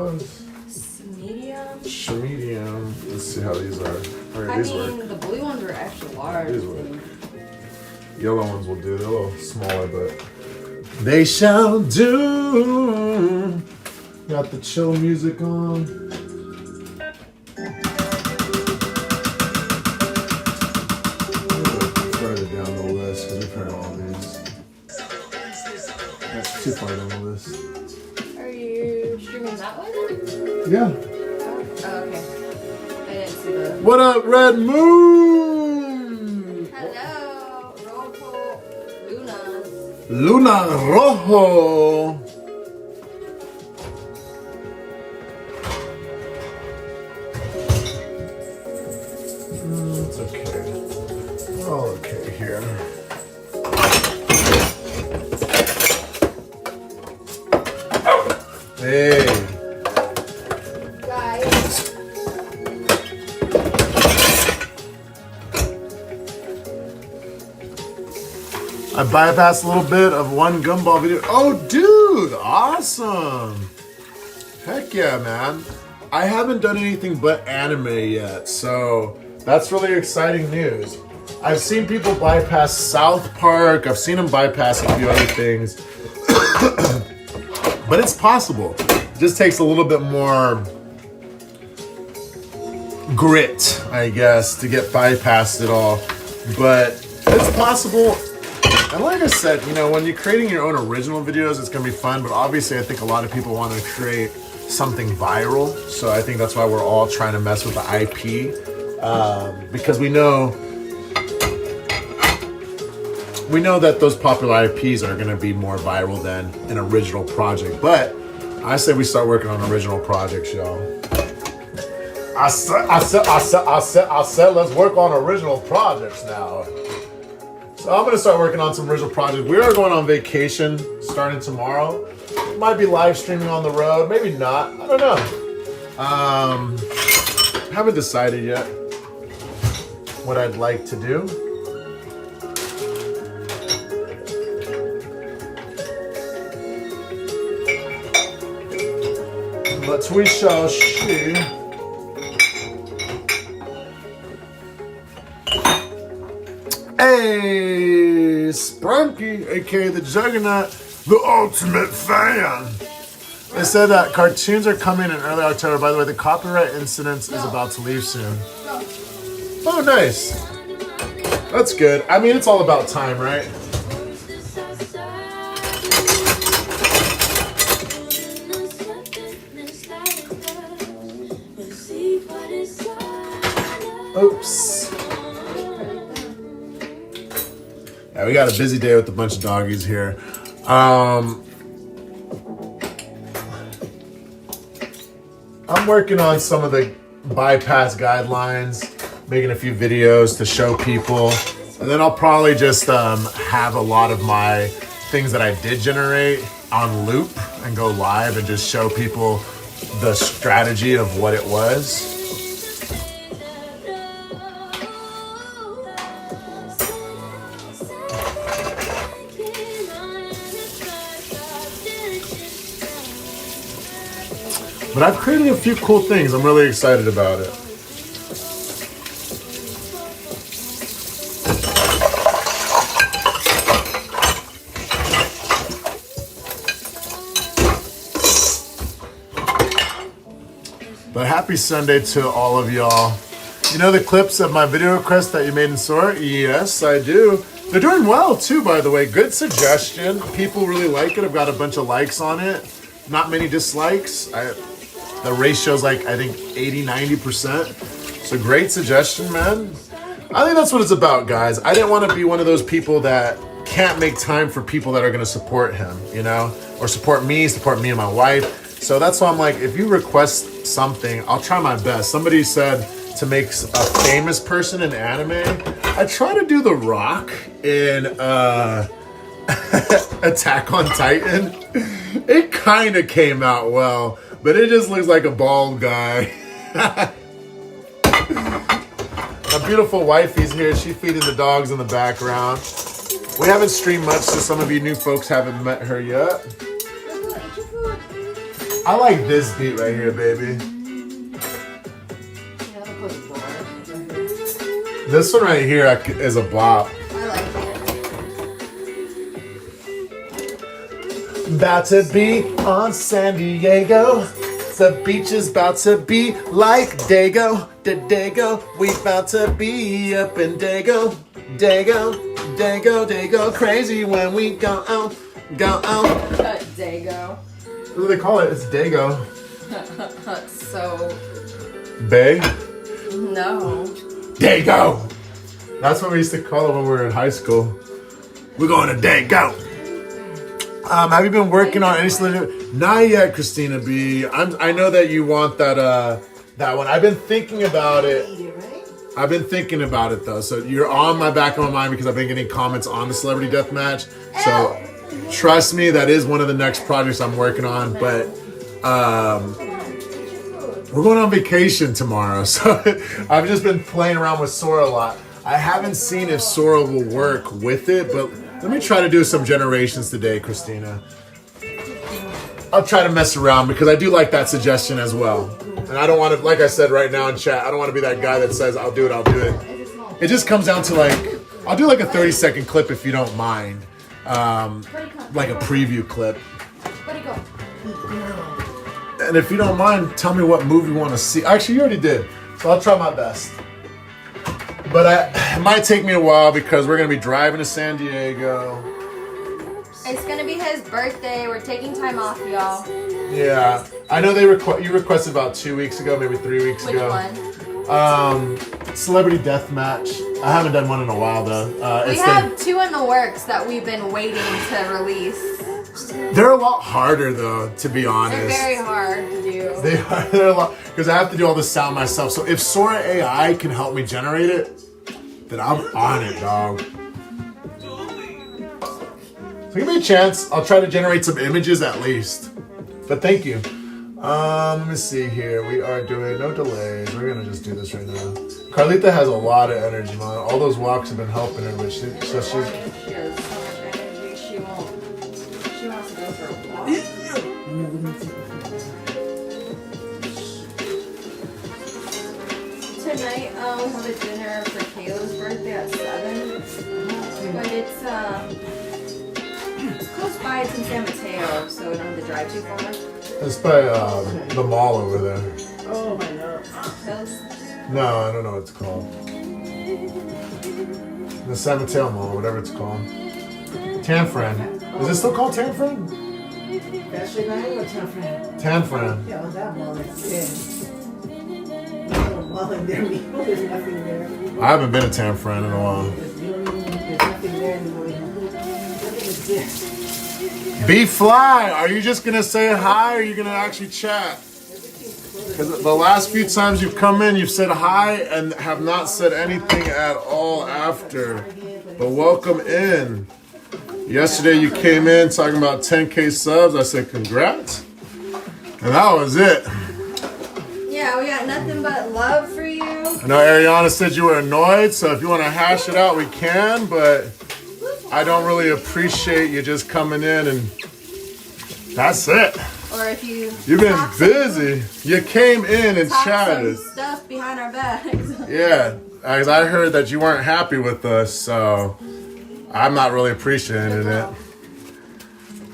those? Medium. Medium. Let's see how these are. Okay, I these mean, work. the blue ones are extra large. These work. Yellow ones will do. They're a little smaller, but they shall do. Got the chill music on. Further down the list because we've heard all these. That's too far down the list. Are you streaming that one? Yeah. Oh, okay. I didn't see the. What up, Red Moon? Hello, Rojo Luna. Luna Rojo. It's okay. We're all okay here. Hey. Guys. I bypassed a little bit of one gumball video. Oh, dude, awesome. Heck yeah, man. I haven't done anything but anime yet, so that's really exciting news. I've seen people bypass South Park. I've seen them bypass a few other things. But it's possible. It just takes a little bit more grit, I guess, to get bypassed it all. But it's possible. And like I said, you know, when you're creating your own original videos, it's going to be fun. But obviously, I think a lot of people want to create something viral. So I think that's why we're all trying to mess with the IP. Because we know that those popular IPs are going to be more viral than an original project. But I say we start working on original projects, y'all. I said, let's work on original projects now. So I'm gonna start working on some original projects. We are going on vacation starting tomorrow. Might be live streaming on the road, maybe not. I don't know. Haven't decided yet what I'd like to do. But we shall see. Hey, Sprunky, aka the Juggernaut, the ultimate fan. They said that cartoons are coming in early October. By the way, the copyright incident is about to leave soon. Oh, nice. That's good. I mean, it's all about time, right? Oops. Yeah, we got a busy day with a bunch of doggies here. I'm working on some of the bypass guidelines, making a few videos to show people. And then I'll probably just have a lot of my things that I did generate on loop and go live and just show people the strategy of what it was. But I've created a few cool things. I'm really excited about it. But happy Sunday to all of y'all. You know the clips of my video requests that you made in Sora? Yes, I do. They're doing well too, by the way. Good suggestion. People really like it. I've got a bunch of likes on it. Not many dislikes. The ratio's like, I think, 80-90%. So great suggestion, man. I think that's what it's about, guys. I didn't want to be one of those people that can't make time for people that are going to support him, you know? Or support me and my wife. So that's why I'm like, if you request something, I'll try my best. Somebody said to make a famous person in anime. I try to do The Rock in Attack on Titan. It kind of came out well. But it just looks like a bald guy. My beautiful wifey's here. She's feeding the dogs in the background. We haven't streamed much, so some of you new folks haven't met her yet. I like this beat right here, baby. Yeah, I'll put it more. This one right here is a bop. I like it. About to be on San Diego. The beach is about to be like Dago. Dago. We about to be up in Dago. Dago. Crazy when we go out. Dago. What do they call it? It's Dago. So, Bay? no. Dago. That's what we used to call it when we were in high school. We're going to Dago. Have you been working on any solution? Not yet, Christina B. I know that you want that one. I've been thinking about it. I've been thinking about it though. So you're on my back of my mind because I've been getting comments on the Celebrity Deathmatch. So trust me, that is one of the next projects I'm working on. But we're going on vacation tomorrow, so I've just been playing around with Sora a lot. I haven't seen if Sora will work with it, but let me try to do some generations today, Christina. I'll try to mess around because I do like that suggestion as well. And I don't want to, like I said right now in chat, I don't want to be that guy that says, I'll do it. It just comes down to like, I'll do like a 30-second clip if you don't mind. Like a preview clip. Where'd he go? And if you don't mind, tell me what movie you want to see. Actually, you already did. So I'll try my best. But it might take me a while because we're going to be driving to San Diego. It's gonna be his birthday. We're taking time off, y'all. Yeah. I know you requested about 2 weeks ago, maybe 3 weeks Which ago. one? Celebrity Deathmatch. I haven't done one in a while though. We have 2 in the works that we've been waiting to release. They're a lot harder though, to be honest. They're very hard to do. They're a lot because I have to do all the sound myself. So if Sora AI can help me generate it, then I'm on it, dog. So give me a chance. I'll try to generate some images at least. But thank you. Let me see here. We are doing no delays. We're gonna just do this right now. Carlita has a lot of energy, man. All those walks have been helping her, but She has so much energy. She wants to go for a walk. Tonight, we have a dinner for Kayla's birthday at 7. But it's close by. It's in San Mateo, so we don't have to drive too far. it's by the mall over there. Oh my God. Hills. No, I don't know what it's called. The San Mateo Mall, whatever it's called. Tanfran. Is it still called Tanfran? Actually, I ain't no tough friend. Tanfran. Yeah, that mall is dead. No mall in there. There's nothing there. I haven't been to Tanfran in a while. There's nothing there anymore. Nothing exists. Be Fly, are you just gonna say hi or are you gonna actually chat? Because the last few times you've come in, you've said hi and have not said anything at all after. But welcome in. Yesterday you came in talking about 10K subs. I said congrats. And that was it. Yeah, we got nothing but love for you. I know Ariana said you were annoyed, so if you want to hash it out, we can, but I don't really appreciate you just coming in and that's it. Or if You've been busy. You came in and chatted. some stuff behind our backs. Yeah, as I heard that you weren't happy with us, so I'm not really appreciating it.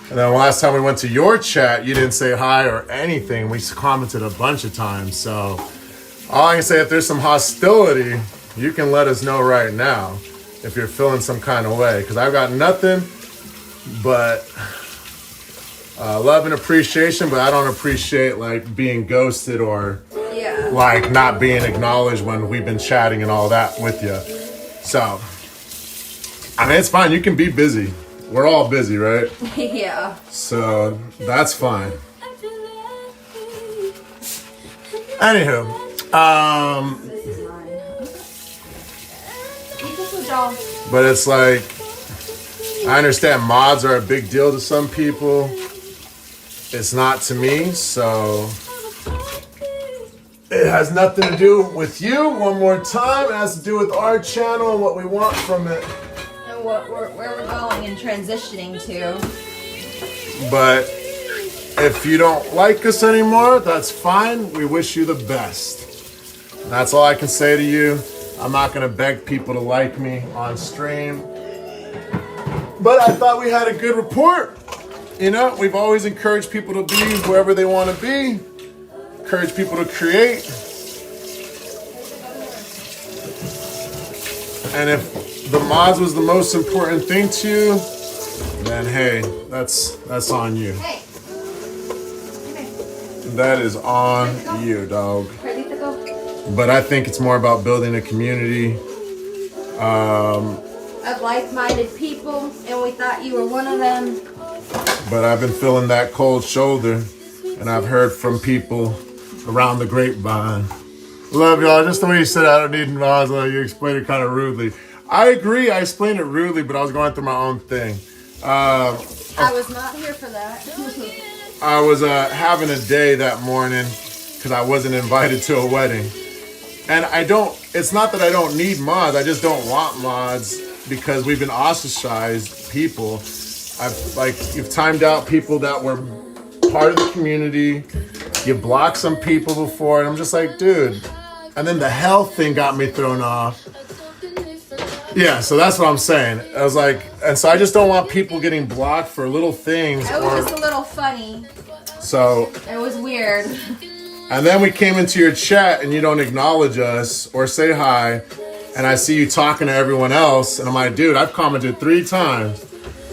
And then last time we went to your chat, you didn't say hi or anything. We commented a bunch of times, so all I can say, if there's some hostility, you can let us know right now if you're feeling some kind of way, because I've got nothing but love and appreciation, but I don't appreciate like being ghosted or Yeah. like not being acknowledged when we've been chatting and all that with you. So, I mean, it's fine. You can be busy. We're all busy, right? Yeah. So, that's fine. Anywho, This is mine. Eat the food, y'all. but it's like, I understand mods are a big deal to some people. It's not to me, so it has nothing to do with you. One more time, it has to do with our channel and what we want from it. And where we're going and transitioning to. But If you don't like us anymore, that's fine. We wish you the best. And that's all I can say to you. I'm not gonna beg people to like me on stream. But I thought we had a good report. You know, we've always encouraged people to be whoever they want to be. Encourage people to create. And if the mods was the most important thing to you, then hey, that's on you. Hey. That is on you, dog. Ready to go? But I think it's more about building a community. Of like-minded people, and we thought you were one of them. But I've been feeling that cold shoulder, and I've heard from people around the grapevine. Love y'all. Just the way you said I don't need mods, you explained it kind of rudely. I agree. I explained it rudely, but I was going through my own thing. I was not here for that. I was having a day that morning because I wasn't invited to a wedding. And it's not that I don't need mods, I just don't want mods because we've been ostracized people. You've timed out people that were part of the community. You blocked some people before, and I'm just like, dude. And then the health thing got me thrown off. Yeah, so that's what I'm saying. I was like, and so I just don't want people getting blocked for little things. It was just a little funny. So it was weird. And then we came into your chat and you don't acknowledge us or say hi. And I see you talking to everyone else. And I'm like, dude, I've commented 3 times.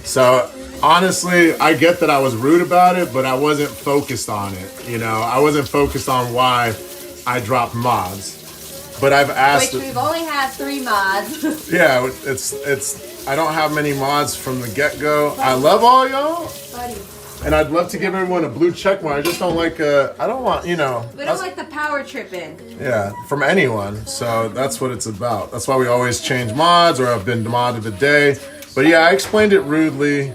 So honestly, I get that I was rude about it, but I wasn't focused on it. You know, I wasn't focused on why I dropped mods. But I've asked. Which we've only had 3 mods. Yeah, I don't have many mods from the get-go. I love all y'all. Buddy. And I'd love to give everyone a blue check mark. I just don't like I don't want, We don't like the power tripping. Yeah, from anyone. So that's what it's about. That's why we always change mods or have been mod of the day. But yeah, I explained it rudely.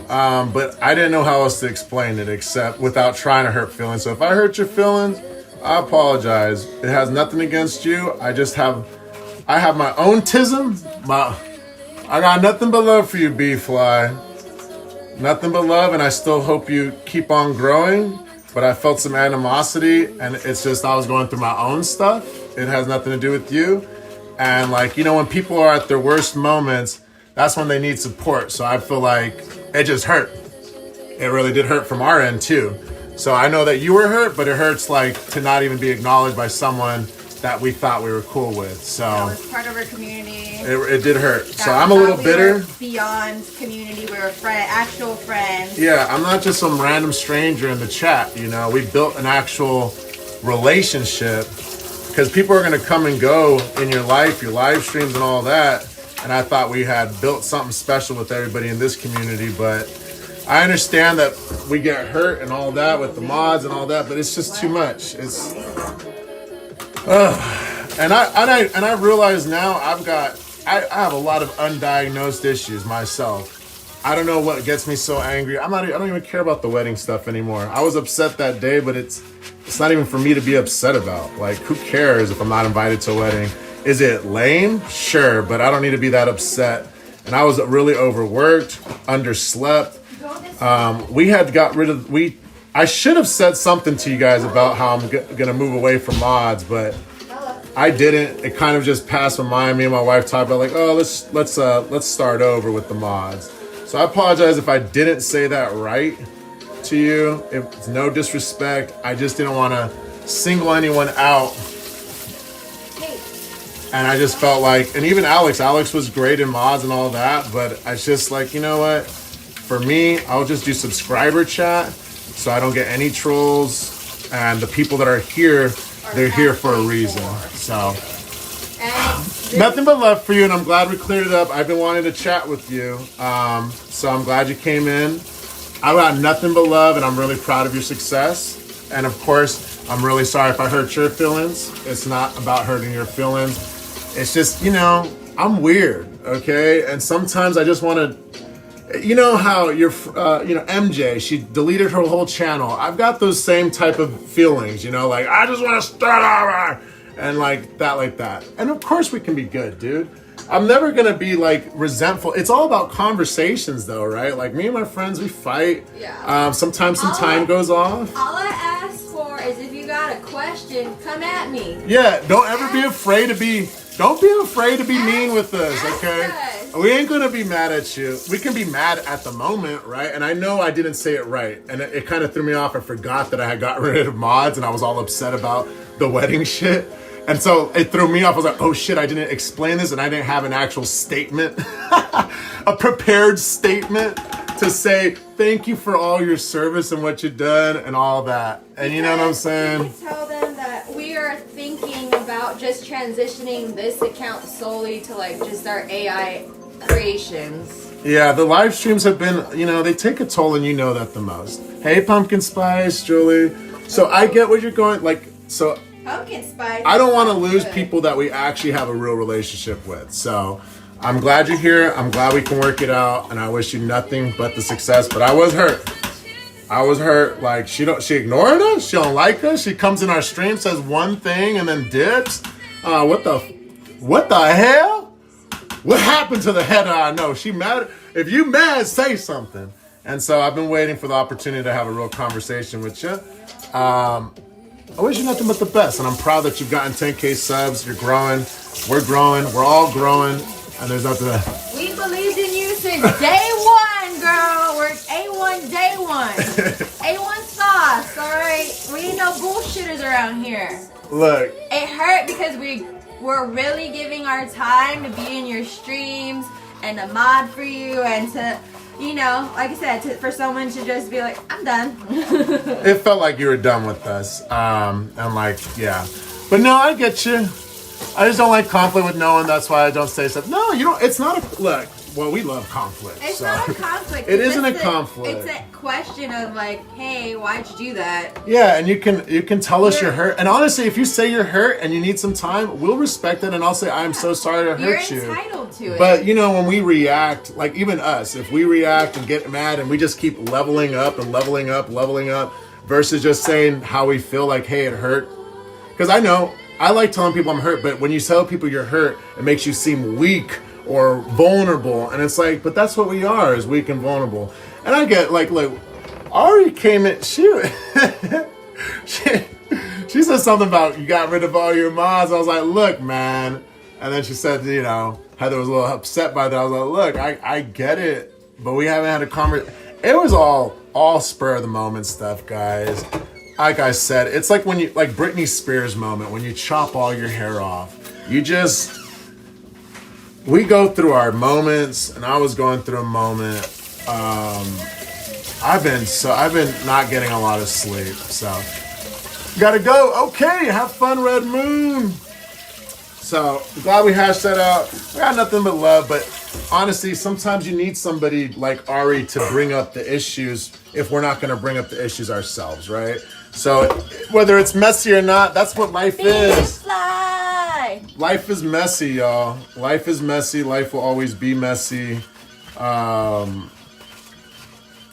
But I didn't know how else to explain it except without trying to hurt feelings. So if I hurt your feelings, I apologize. It has nothing against you. I have my own tism. I got nothing but love for you, B-Fly. Nothing but love, and I still hope you keep on growing. But I felt some animosity, and it's just I was going through my own stuff. It has nothing to do with you. And when people are at their worst moments, that's when they need support. So I feel like it just hurt. It really did hurt from our end too. So I know that you were hurt, but it hurts to not even be acknowledged by someone that we thought we were cool with. So that was part of our community. It did hurt. So I'm a little bitter. Beyond community, we were actual friends. Yeah, I'm not just some random stranger in the chat. We built an actual relationship because people are going to come and go in your life, your live streams and all that. And I thought we had built something special with everybody in this community, but I understand that we get hurt and all that with the mods and all that, but it's just too much. And I realize now I have a lot of undiagnosed issues myself. I don't know what gets me so angry. I don't even care about the wedding stuff anymore. I was upset that day, but it's not even for me to be upset about. Who cares if I'm not invited to a wedding? Is it lame? Sure, but I don't need to be that upset. And I was really overworked, underslept. I should have said something to you guys about how I'm gonna move away from mods, but I didn't. It kind of just passed my mind. Me and my wife talked about let's start over with the mods. So I apologize if I didn't say that right to you. It's no disrespect. I just didn't want to single anyone out. And I just felt and even Alex was great in mods and all that, but I just you know what? For me, I'll just do subscriber chat so I don't get any trolls. And the people that are here, they're here for a reason. So, nothing but love for you, and I'm glad we cleared it up. I've been wanting to chat with you, so I'm glad you came in. I got nothing but love, and I'm really proud of your success. And of course, I'm really sorry if I hurt your feelings. It's not about hurting your feelings. It's just, I'm weird, okay? And sometimes I just want to, how MJ, she deleted her whole channel. I've got those same type of feelings, I just want to start over and like that. And of course we can be good, dude. I'm never gonna be like resentful. It's all about conversations though, right? Like me and my friends, we fight. Yeah. Sometimes some time goes off. All I ask for is if you got a question, come at me. Yeah, don't ever be afraid to be, don't be afraid to be mean with us, okay? Ask us. We ain't gonna be mad at you. We can be mad at the moment, right? And I know I didn't say it right. And it kind of threw me off. I forgot that I had got rid of mods and I was all upset about the wedding shit. And so it threw me off. I was like, oh shit, I didn't explain this and I didn't have an actual statement, a prepared statement to say thank you for all your service and what you've done and all that. And you know what I'm saying? Tell them that we are thinking about just transitioning this account solely to like just our AI creations. Yeah, the live streams have been, you know, they take a toll and you know that the most. Hey, Pumpkin Spice, Julie. So I get what you're going, like, so Pumpkin spice. I don't want to lose people that we actually have a real relationship with. So I'm glad you're here. I'm glad we can work it out. And I wish you nothing but the success. But I was hurt. Like she ignored us. She don't like us. She comes in our stream, says one thing and then dips. What the hell? What happened to the head I know? She mad. If you mad, say something. And so I've been waiting for the opportunity to have a real conversation with you. I wish you nothing but the best, and I'm proud that you've gotten 10K subs. You're growing, we're all growing, and there's nothing. We believed in you since day one, girl. We're A1 day one. A1 sauce, all right? We ain't no bullshitters around here. Look. It hurt because we're really giving our time to be in your streams and to mod for you and to, you know, like I said, for someone to just be like, I'm done. It felt like you were done with us. And like, yeah. But no, I get you. I just don't like conflict with no one. That's why I don't say stuff. No, you don't. It's not a, look, well, we love conflict. It's so. not a conflict. It isn't a conflict. It's a question of like, hey, why'd you do that? Yeah, and you can tell us you're hurt. And honestly, if you say you're hurt and you need some time, we'll respect it. And I'll say, I'm so sorry to hurt you. You're entitled to it. But, you know, when we react, like even us, if we react and get mad and we just keep leveling up and leveling up versus just saying how we feel like, hey, it hurt. Because I know, I like telling people I'm hurt, but when you tell people you're hurt, it makes you seem weak or vulnerable. And it's like, but that's what we are, is weak and vulnerable. And I get, like, Ari came in, she said something about you got rid of all your mods. I was like, look, man. And then she said, you know, Heather was a little upset by that. I was like, look, I get it, but we haven't had a conversation. It was all spur of the moment stuff, guys. Like I said, it's like when you, like Britney Spears moment, when you chop all your hair off. We go through our moments, and I was going through a moment. I've been not getting a lot of sleep, so gotta go. Okay, have fun, Red Moon. So glad we hashed that out. We got nothing but love, but honestly, sometimes you need somebody like Ari to bring up the issues if we're not gonna bring up the issues ourselves, right? So whether it's messy or not, that's what life is. Fly. Life is messy, y'all. Life is messy. Life will always be messy.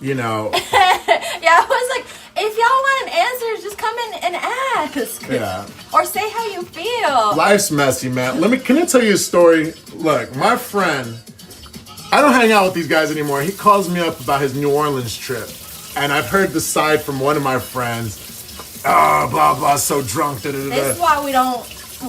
You know. Yeah, I was like, if y'all want an answer, just come in and ask. Yeah. Or say how you feel. Life's messy, man. Can I tell you a story? Look, my friend, I don't hang out with these guys anymore. He calls me up about his New Orleans trip. And I've heard the side from one of my friends. Oh, blah, blah, so drunk. Da-da-da-da. This is why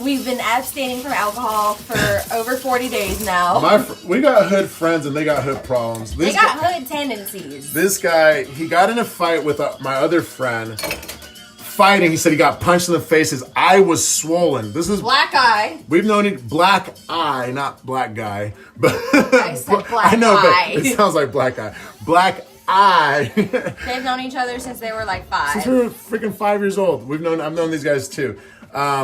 we've been abstaining from alcohol for over 40 days now. We got hood friends and they got hood problems. They got hood tendencies. This guy, he got in a fight with my other friend. Fighting, he said he got punched in the face. His eye was swollen. This is black eye. We've known it, black eye, not black guy. But I said black I know, eye. but it sounds like black eye. Black eye. They've known each other since they were like 5. Since we were freaking 5 years old. I've known these guys too.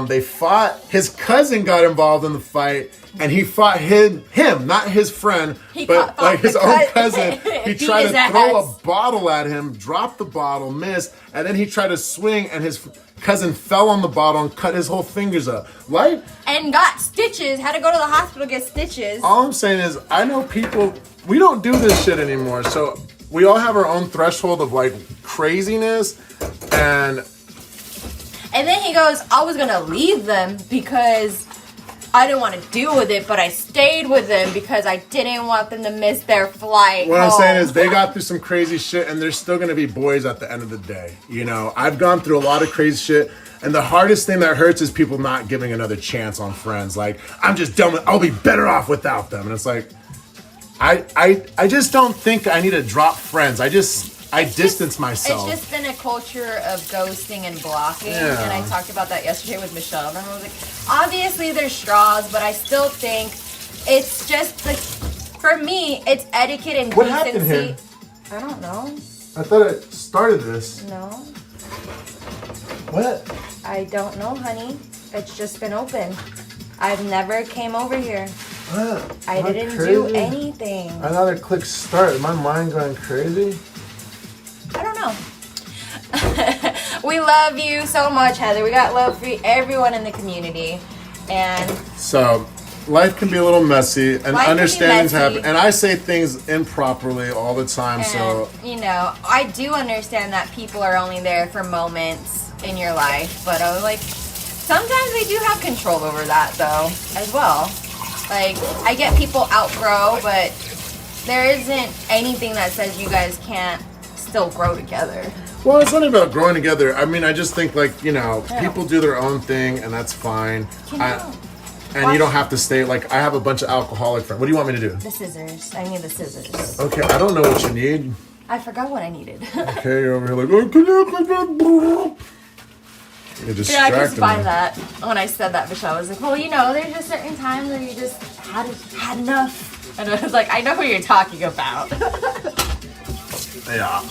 They fought. His cousin got involved in the fight, and he fought him, not his friend, but like his own cousin. He tried to throw a bottle at him, dropped the bottle, missed, and then he tried to swing, and his cousin fell on the bottle and cut his whole fingers up. Like, and got stitches. Had to go to the hospital to get stitches. All I'm saying is, I know people. We don't do this shit anymore, so we all have our own threshold of like craziness, and then he goes, I was gonna leave them because I didn't want to deal with it, but I stayed with them because I didn't want them to miss their flight. What I'm saying is they got through some crazy shit and they're still going to be boys at the end of the day. You know, I've gone through a lot of crazy shit. And the hardest thing that hurts is people not giving another chance on friends. Like, I'm just done. I'll be better off without them. And it's like, I just don't think I need to drop friends. I distance myself. It's just been a culture of ghosting and blocking. Yeah. And I talked about that yesterday with Michelle. And I was like, obviously there's straws, but I still think it's just like, for me, it's etiquette and What decency. happened here? I don't know. I thought I started this. No. What? I don't know, honey. It's just been open. I've never came over here. What? I didn't do anything. I thought I clicked start. Is my mind going crazy? I don't know. We love you so much, Heather. We got love for everyone in the community. And so, life can be a little messy, and Life can be understandings messy. happen. And I say things improperly all the time. So, you know, I do understand that people are only there for moments in your life, but I was like, sometimes we do have control over that though, as well. Like, I get people outgrow, but there isn't anything that says you guys can't still grow together. well, it's not about growing together. I mean, I just think like, you know, people do their own thing, and that's fine. And you don't have to stay. Like, I have a bunch of alcoholic friends. What do you want me to do? The scissors. I need the scissors. Okay, I don't know what you need. I forgot what I needed. Okay, you're over here like, oh, can you... You're Yeah, I just distracting buy me. that. When I said that, Michelle was like, well, you know, there's just certain times where you just had enough. And I was like, I know who you're talking about. Yeah.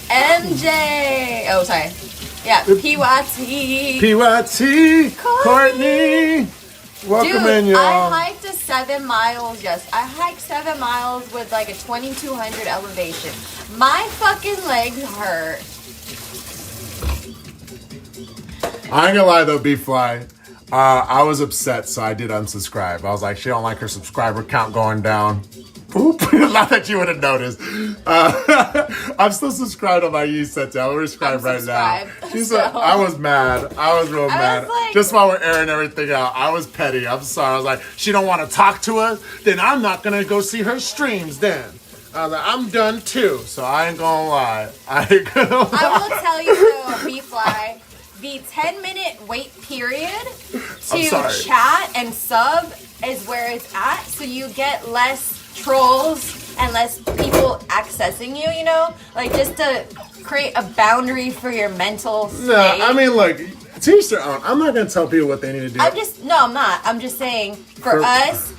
MJ. Oh, sorry. Yeah, PYT. PYT, Courtney. Welcome Dude, in, y'all. I hiked 7 miles. I hiked 7 miles with like a 2200 elevation. My fucking legs hurt. I ain't gonna lie though, B-Fly. I was upset, so I did unsubscribe. I was like, she don't like her subscriber count going down. Poop. Not that you would have noticed. I'm still subscribed on my set down. We're subscribed right now. She's I was mad. I was real mad. like- Just while we're airing everything out, I was petty. I'm sorry. I was like, she don't want to talk to us? Then I'm not gonna go see her streams then. I was like, I'm done too, so I ain't gonna lie. I ain't gonna lie. I will tell you though, B-Fly, the 10-minute wait period I'm to sorry. chat and sub is where it's at, so you get less trolls and less people accessing you, you know? Like, just to create a boundary for your mental state. No, I mean, look, to each their own. I'm not gonna tell people what they need to do. I'm not. I'm just saying, for us,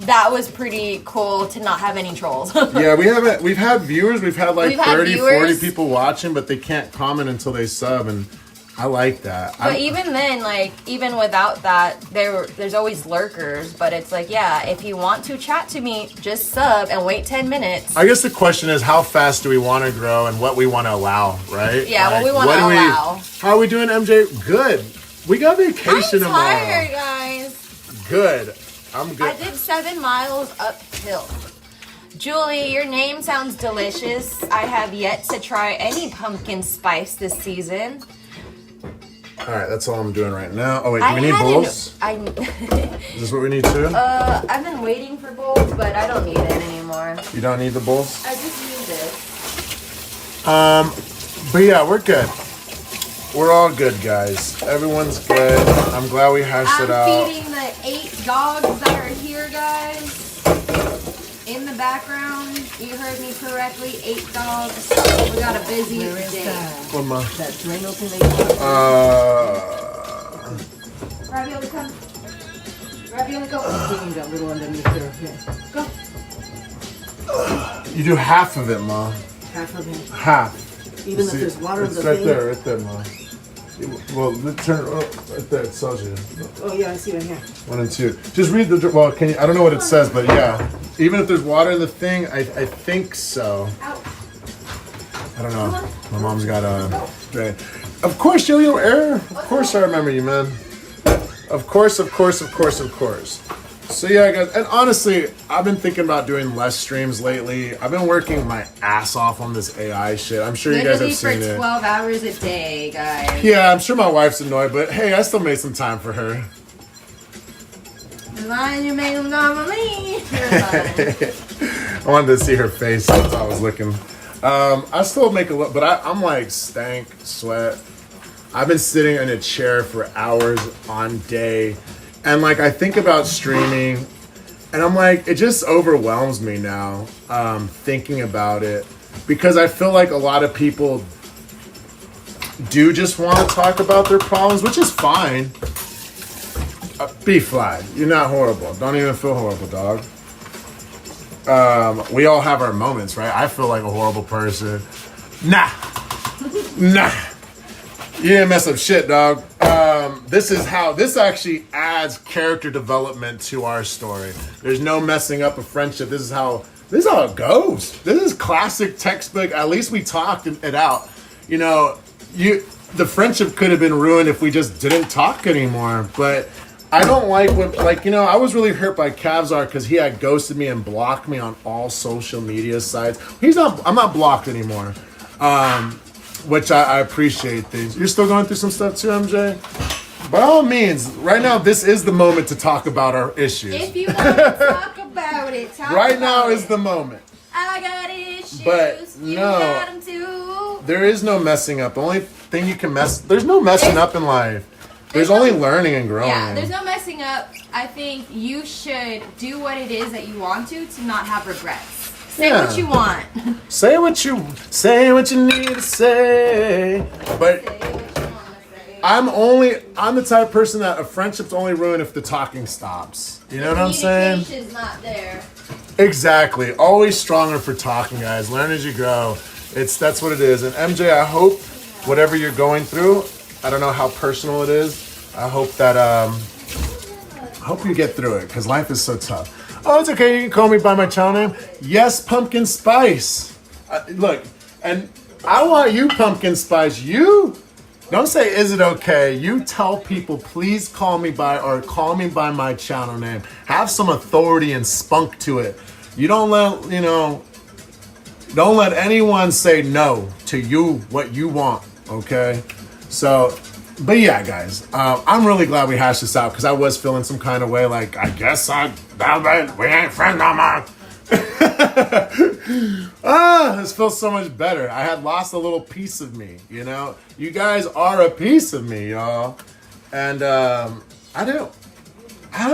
that was pretty cool to not have any trolls. Yeah, we've had viewers, we've had like We've had 30, viewers. 40 people watching, but they can't comment until they sub, and I like that. But even then, like, even without that, there's always lurkers. But it's like, yeah, if you want to chat to me, just sub and wait 10 minutes. I guess the question is, how fast do we want to grow and what we want to allow, right? Yeah, what we wanna do allow. How are we doing, MJ? Good. We got vacation I'm tomorrow. tired, guys. Good. I'm good. I did 7 miles uphill. Julie, your name sounds delicious. I have yet to try any pumpkin spice this season. All right, that's all I'm doing right now. Oh, wait, do we need bowls? Is this what we need too? I've been waiting for bowls, but I don't need it anymore. You don't need the bowls? I just need this. But yeah, we're good. We're all good, guys. Everyone's good. I'm glad we hashed it out. I'm feeding the 8 dogs that are here, guys. In the background, you heard me correctly, 8 dogs. We got a busy day. What, Ma? That Drano thing they Ravioli, come. Ravioli, go. got a little underneath there. Yeah. Go. You do half of it, Ma. Half of him. Half. Even if See, there's water in it's the right thing. there, right there, Ma. Well, turn right there. It tells you. Oh yeah, I see right here. 1 and 2. Just read the. Well, can you? I don't know what it says, but yeah. Even if there's water in the thing, I think so. I don't know. My mom's got a drain. Of course, Yo-Yo Air. Of course, I remember you, man. Of course. So yeah, guys, and honestly, I've been thinking about doing less streams lately. I've been working my ass off on this AI shit. I'm sure you guys have Literally seen for it. 12 hours a day, guys. Yeah, I'm sure my wife's annoyed, but hey, I still made some time for her. As long as you make them normally, you're fine. I wanted to see her face since I was looking. I still make a look, but I'm like stank, sweat. I've been sitting in a chair for hours on day, and like I think about streaming, and I'm like, it just overwhelms me now, thinking about it, because I feel like a lot of people do just want to talk about their problems, which is fine. Be fly. You're not horrible. Don't even feel horrible, dog. We all have our moments, right? I feel like a horrible person. Nah. You didn't mess up shit, dog. This actually adds character development to our story. There's no messing up a friendship. This is how it goes. This is classic textbook. At least we talked it out. You know, the friendship could have been ruined if we just didn't talk anymore. But I don't like when, like, you know, I was really hurt by Kavzar because he had ghosted me and blocked me on all social media sites. I'm not blocked anymore. Which I appreciate things. You're still going through some stuff too, MJ? By all means, right now, this is the moment to talk about our issues. If you want to talk about it, right now is the moment. I got issues. But you no, got them too. There is no messing up. The only thing you can there's no messing up in life. There's only learning and growing. Yeah, there's no messing up. I think you should do what it is that you want to not have regrets. Say what you want. Say what you need to say. But I'm the type of person that a friendship's only ruined if the talking stops. You know what I'm saying? Communication's not there. Exactly. Always stronger for talking, guys. Learn as you grow. That's what it is. And MJ, I hope whatever you're going through, I don't know how personal it is. I hope that I hope you get through it, because life is so tough. Oh, it's okay. You can call me by my channel name. Yes, Pumpkin Spice. Look, and I want you, Pumpkin Spice. You don't say, is it okay? You tell people, please call me by my channel name. Have some authority and spunk to it. You don't let anyone say no to you, what you want, okay? So, but yeah, guys, I'm really glad we hashed this out, because I was feeling some kind of way, like, I guess we ain't friends no more. This feels so much better. I had lost a little piece of me, you know? You guys are a piece of me, y'all. And I don't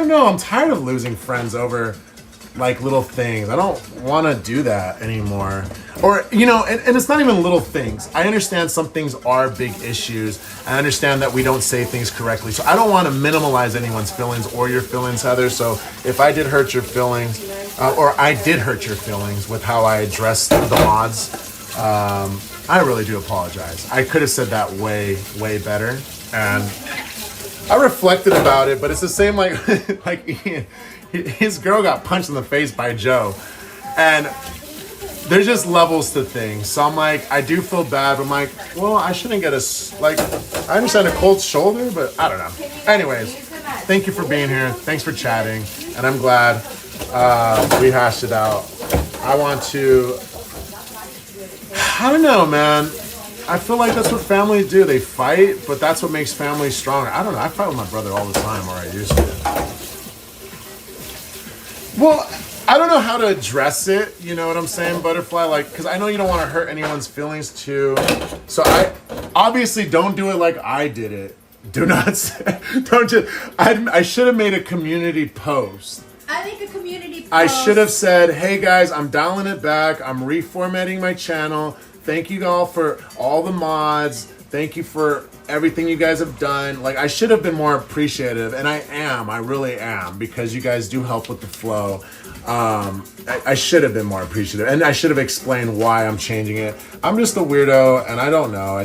know, I'm tired of losing friends over like little things. I don't want to do that anymore. Or, you know, and it's not even little things. I understand some things are big issues. I understand that we don't say things correctly. So I don't want to minimalize anyone's feelings or your feelings, Heather. So if I did hurt your feelings, or I did hurt your feelings with how I addressed the mods, I really do apologize. I could have said that way, way better. And I reflected about it, but it's the same like Ian. His girl got punched in the face by Joe, and there's just levels to things. So I'm like, I do feel bad, but I'm like, well, I shouldn't get I understand a cold shoulder, but I don't know. Anyways, thank you for being here. Thanks for chatting, and I'm glad we hashed it out. I don't know, man. I feel like that's what family do. They fight, but that's what makes family stronger. I don't know. I fight with my brother all the time, or I used to. Well, I don't know how to address it, you know what I'm saying, Butterfly? Like, because I know you don't want to hurt anyone's feelings too. So I obviously don't do it like I did it. Do not say, don't just, I should have made a community post. I think a community post. I should have said, hey guys, I'm dialing it back. I'm reformatting my channel. Thank you all for all the mods. Thank you for everything you guys have done. Like, I should have been more appreciative, and I really am, because you guys do help with the flow. I should have been more appreciative, and I should have explained why I'm changing it. I'm just a weirdo, and I don't know.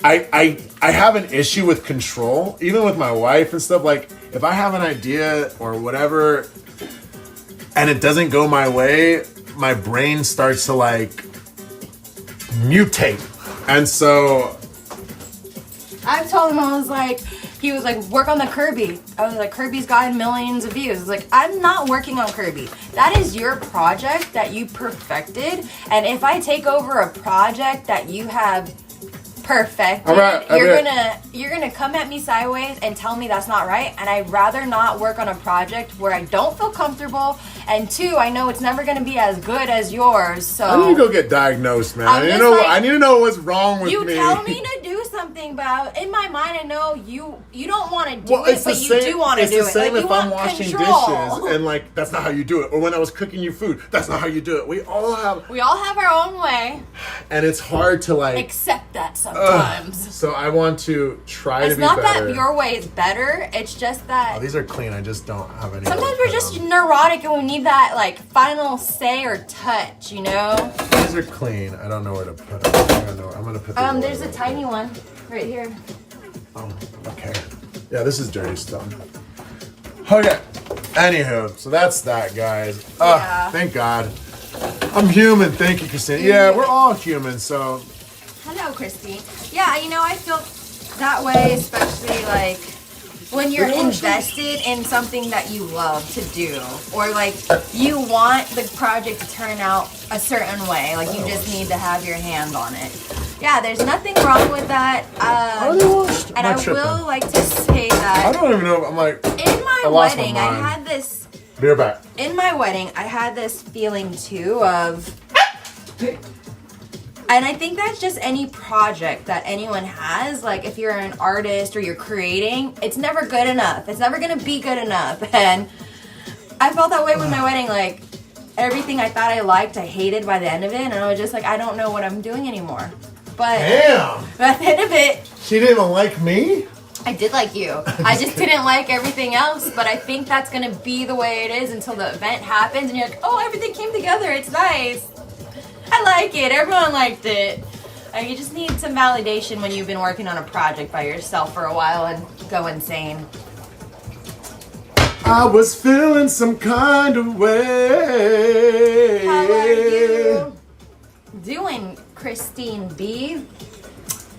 I have an issue with control, even with my wife and stuff. Like, if I have an idea or whatever, and it doesn't go my way, my brain starts to like mutate. And so I told him, he was like, work on the Kirby. I was like, Kirby's gotten millions of views. I was like, I'm not working on Kirby. That is your project that you perfected. And if I take over a project that you have perfect. You're gonna come at me sideways and tell me that's not right, and I'd rather not work on a project where I don't feel comfortable, and 2, I know it's never gonna be as good as yours. So I need to go get diagnosed, man. I need to know what's wrong with me. You tell me to do something, but in my mind, I know you don't want to do it, but you do want to do it. It's the same like, if I'm washing dishes and like that's not how you do it, or when I was cooking you food, that's not how you do it. We all have our own way, and it's hard to like accept that sometimes. So I want to try to be better. It's not that your way is better. It's just that these are clean. I just don't have any. Sometimes we're just neurotic and we need that like final say or touch, you know. These are clean. I don't know where to put them. I'm gonna put them. There's a tiny one right here. Oh, okay. Yeah, this is dirty stuff. Okay. Anywho, so that's that, guys. Yeah. Thank God. I'm human. Thank you, Christine. Yeah, we're all human, so. Hello, Christine. Yeah, I feel that way, especially like when you're invested in something that you love to do, or like you want the project to turn out a certain way, like you just need to have your hand on it. Yeah, there's nothing wrong with that. And I will like to say that. I don't even know. I'm like. In my wedding, I had this. Be right back. In my wedding, I had this feeling too of. And I think that's just any project that anyone has. Like if you're an artist or you're creating, it's never good enough. It's never gonna be good enough. And I felt that way with my wedding. Like everything I thought I liked, I hated by the end of it. And I was just like, I don't know what I'm doing anymore. But damn. At the end of it, she didn't even like me? I did like you. I just didn't like everything else. But I think that's gonna be the way it is until the event happens and you're like, oh, everything came together. It's nice. I like it. Everyone liked it. You just need some validation when you've been working on a project by yourself for a while and go insane. I was feeling some kind of way. How are you doing, Christine B?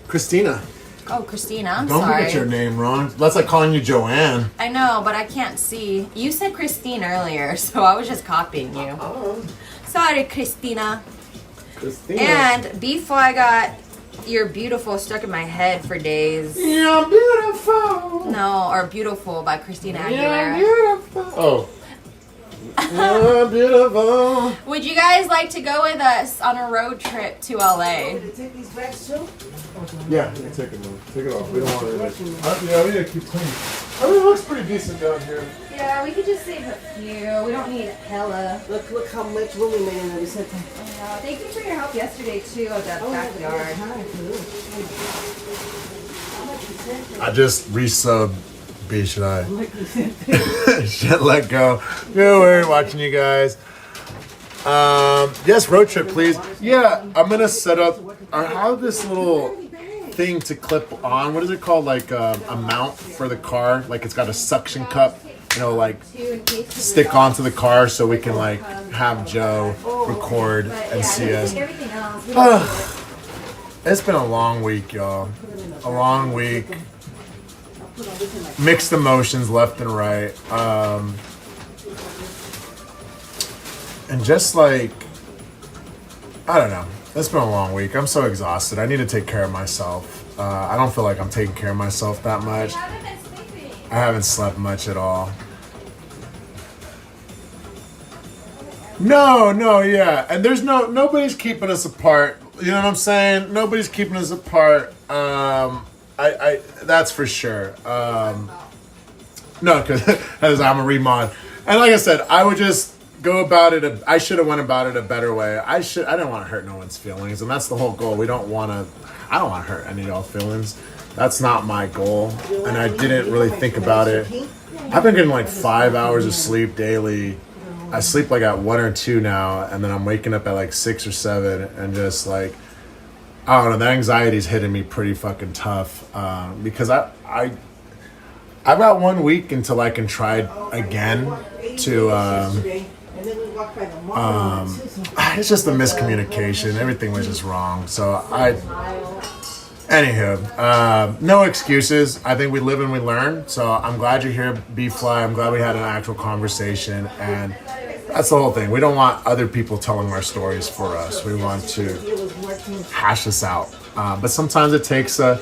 Christina. Oh, Christina, I'm Don't sorry. Don't get your name wrong. That's like calling you Joanne. I know, but I can't see. You said Christine earlier, so I was just copying you. Oh. Sorry, Christina. Christina. And before I got You're Beautiful stuck in my head for days. You're beautiful. No, or Beautiful by Christina Aguilera. You're beautiful. Oh. You're beautiful. Would you guys like to go with us on a road trip to LA? Did you take these bags too? Yeah, take it, man. Take it off. We don't want it. Yeah, we need to keep clean. I mean, it looks pretty decent down here. Yeah, we could just save a few. We don't need hella. Look how much room we made in there. We said thank you for your help yesterday too of that backyard. I just resubbed B, should I? Should let go. Good worry, watching you guys. Yes, road trip, please. Yeah, I'm gonna set up. I have this little thing to clip on. What is it called? Like a mount for the car. Like it's got a suction cup. You know, like stick onto the car so we can like have Joe record and see us. It's been a long week, y'all. A long week. Mixed emotions left and right. And just like, I don't know. It's been a long week. I'm so exhausted. I need to take care of myself. I don't feel like I'm taking care of myself that much. I haven't slept much at all. No, yeah. And there's nobody's keeping us apart. You know what I'm saying? Nobody's keeping us apart. I that's for sure. No, because I'm a remod. And like I said, I would just go about it. I should have went about it a better way. I didn't want to hurt no one's feelings. And that's the whole goal. I don't want to hurt any of y'all's feelings. That's not my goal. And I didn't really think about it. I've been getting like 5 hours of sleep daily. I sleep like at 1 or 2 now, and then I'm waking up at like 6 or 7, and just like, I don't know, the anxiety's hitting me pretty fucking tough, because I got 1 week until I can try again to, it's just the miscommunication. Everything was just wrong. So anywho, no excuses. I think we live and we learn. So I'm glad you're here, B-Fly. I'm glad we had an actual conversation, and that's the whole thing. We don't want other people telling our stories for us. We want to hash this out. But sometimes it takes a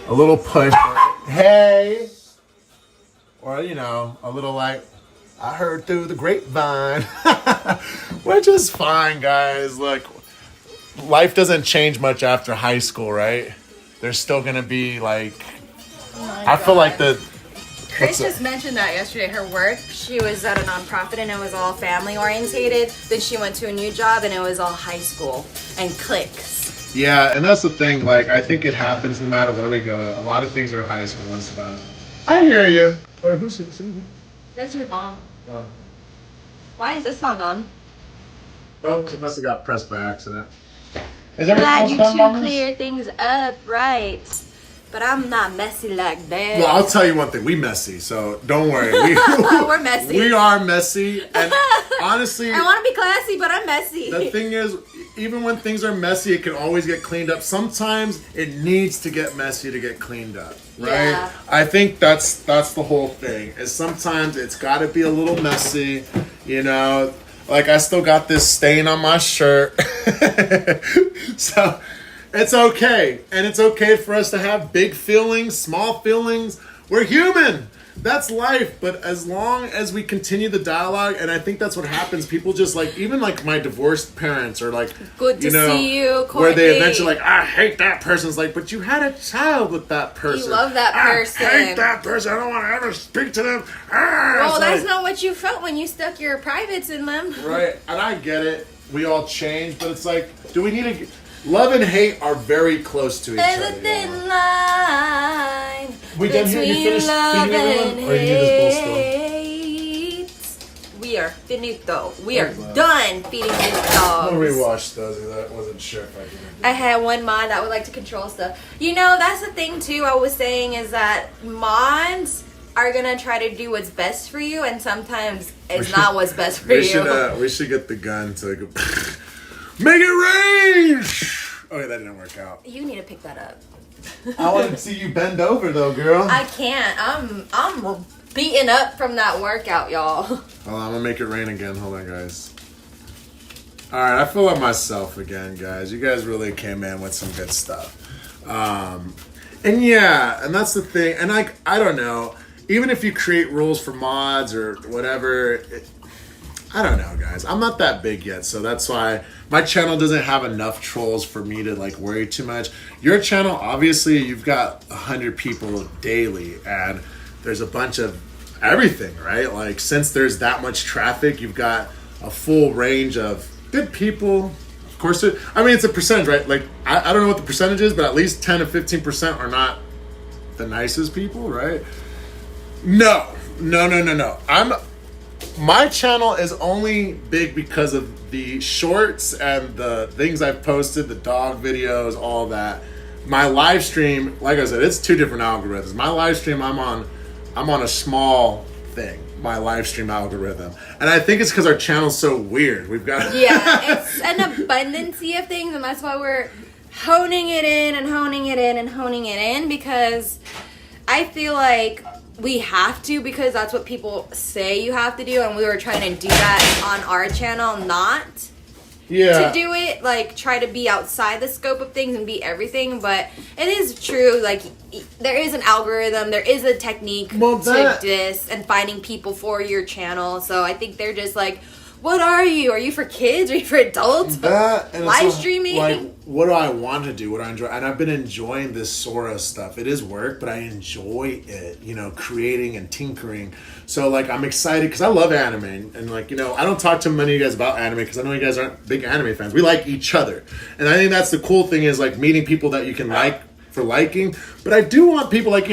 little push. Hey, or a little like, I heard through the grapevine, which is fine, guys. Look, life doesn't change much after high school, right? There's still gonna be like, I feel like Chris just mentioned that yesterday. Her work, she was at a nonprofit and it was all family orientated. Then she went to a new job and it was all high school and cliques. Yeah, and that's the thing. Like, I think it happens no matter where we go. A lot of things are high school and stuff. I hear you. Or who's singing? That's your mom. Oh. Why is this song on? Oh, it must have got pressed by accident. Is Glad everything you else two done, Mamas? clear things up, right? But I'm not messy like that. Well, I'll tell you one thing. We messy, so don't worry. We're messy. We are messy, and honestly, I want to be classy, but I'm messy. the thing is, even when things are messy, it can always get cleaned up. Sometimes it needs to get messy to get cleaned up, right? Yeah. I think that's the whole thing. Is sometimes it's got to be a little messy, Like, I still got this stain on my shirt, so. It's okay. And it's okay for us to have big feelings, small feelings. We're human. That's life. But as long as we continue the dialogue, and I think that's what happens, people just like, even like my divorced parents are like, good to see you, Courtney. where they eventually like, I hate that person. It's like, but you had a child with that person. You love that person. I hate that person. I don't want to ever speak to them. Well, that's not what you felt when you stuck your privates in them. Right. And I get it. We all change. But it's like, do we need to... Love and hate are very close to each other. There's a thin line We done here? You between finished love feeding everyone? and Or you need this bowl hate. We are finito. We are done feeding these dogs. I'll rewatch those. I wasn't sure if I did. I had one mod that would like to control stuff. That's the thing too. I was saying is that mods are gonna try to do what's best for you, and sometimes it's not what's best for you. We should get the gun to go. Make it rain! Okay, that didn't work out. You need to pick that up. I want to see you bend over though, girl. I can't. I'm beaten up from that workout, y'all. Hold on, I'm gonna make it rain again. Hold on, guys. Alright, I feel like myself again, guys. You guys really came in with some good stuff. And that's the thing. And I don't know. Even if you create rules for mods or whatever, I don't know, guys. I'm not that big yet, so that's why my channel doesn't have enough trolls for me to like worry too much. Your channel, obviously, you've got 100 people daily, and there's a bunch of everything, right? Like, since there's that much traffic, you've got a full range of good people. Of course, it's a percentage, right? Like, I don't know what the percentage is, but at least 10 to 15% are not the nicest people, right? No. My channel is only big because of the shorts and the things I've posted, the dog videos, all that. My live stream, like I said, it's two different algorithms. My live stream, I'm on a small thing, my live stream algorithm. And I think it's because our channel's so weird. We've got... Yeah, it's an abundancy of things, and that's why we're honing it in and honing it in and honing it in, because I feel like we have to, because that's what people say you have to do, and we were trying to do that on our channel, not to do it, like try to be outside the scope of things and be everything. But it is true, like there is an algorithm, there is a technique to this and finding people for your channel. So I think they're just like, what are you? Are you for kids? Are you for adults? Live streaming? Like, what do I want to do? What do I enjoy? And I've been enjoying this Sora stuff. It is work, but I enjoy it, creating and tinkering. So, like, I'm excited because I love anime. And, like, I don't talk to many of you guys about anime because I know you guys aren't big anime fans. We like each other. And I think that's the cool thing is, like, meeting people that you can like for liking. But I do want people, like,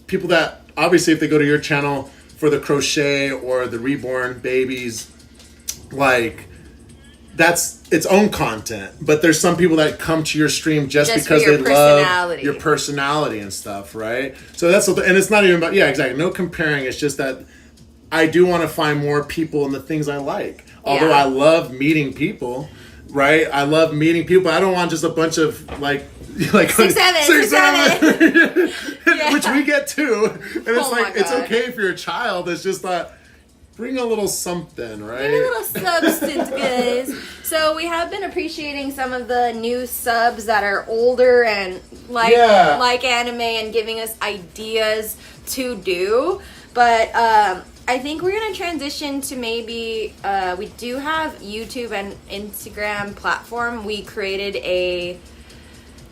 people that, obviously, if they go to your channel for the crochet or the reborn babies, like, that's its own content. But there's some people that come to your stream just because they love your personality and stuff, right? So that's, and it's not even about, exactly, no comparing. It's just that I do want to find more people in the things I like. Although I love meeting people, right? I love meeting people. I don't want just a bunch of like 6'7", which we get too. And it's it's okay if you're a child. It's just that bring a little something, right? Give me a little substance, guys. So we have been appreciating some of the new subs that are older and like anime and giving us ideas to do. But I think we're gonna transition to maybe we do have YouTube and Instagram platform. We created a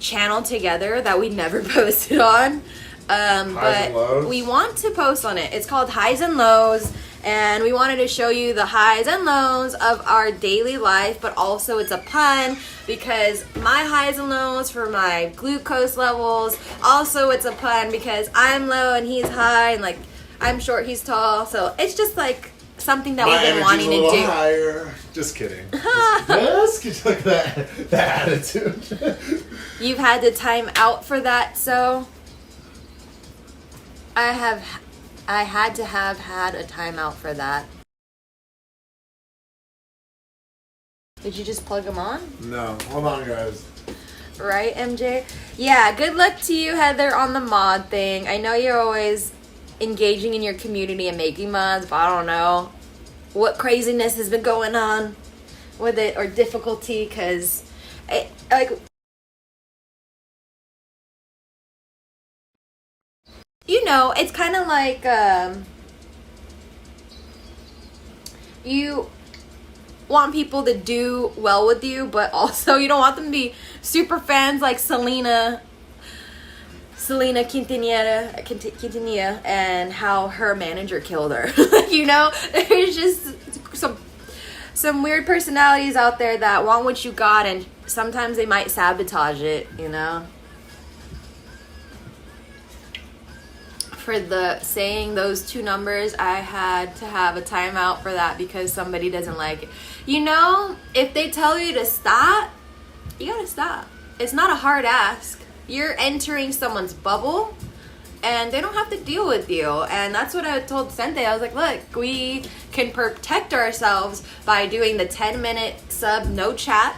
channel together that we never posted on. But we want to post on it. It's called Highs and Lows. And we wanted to show you the highs and lows of our daily life, but also it's a pun because my highs and lows for my glucose levels. Also, it's a pun because I'm low and he's high, and like I'm short, he's tall. So it's just like something that we've been wanting to do. Higher. Just kidding. Just look at that attitude. You've had to time out for that, so I had to have had a timeout for that. Did you just plug them on? No. Hold on, guys. Right, MJ? Yeah, good luck to you, Heather, on the mod thing. I know you're always engaging in your community and making mods, but I don't know what craziness has been going on with it or difficulty, because you know, it's kind of like you want people to do well with you, but also you don't want them to be super fans like Selena Quintanilla and how her manager killed her. You know, there's just some weird personalities out there that want what you got, and sometimes they might sabotage it, you know. For the saying those two numbers, I had to have a timeout for that because somebody doesn't like it. You know, if they tell you to stop, you gotta stop. It's not a hard ask. You're entering someone's bubble and they don't have to deal with you. And that's what I told Sente. I was like, look, we can protect ourselves by doing the 10-minute sub, no chat.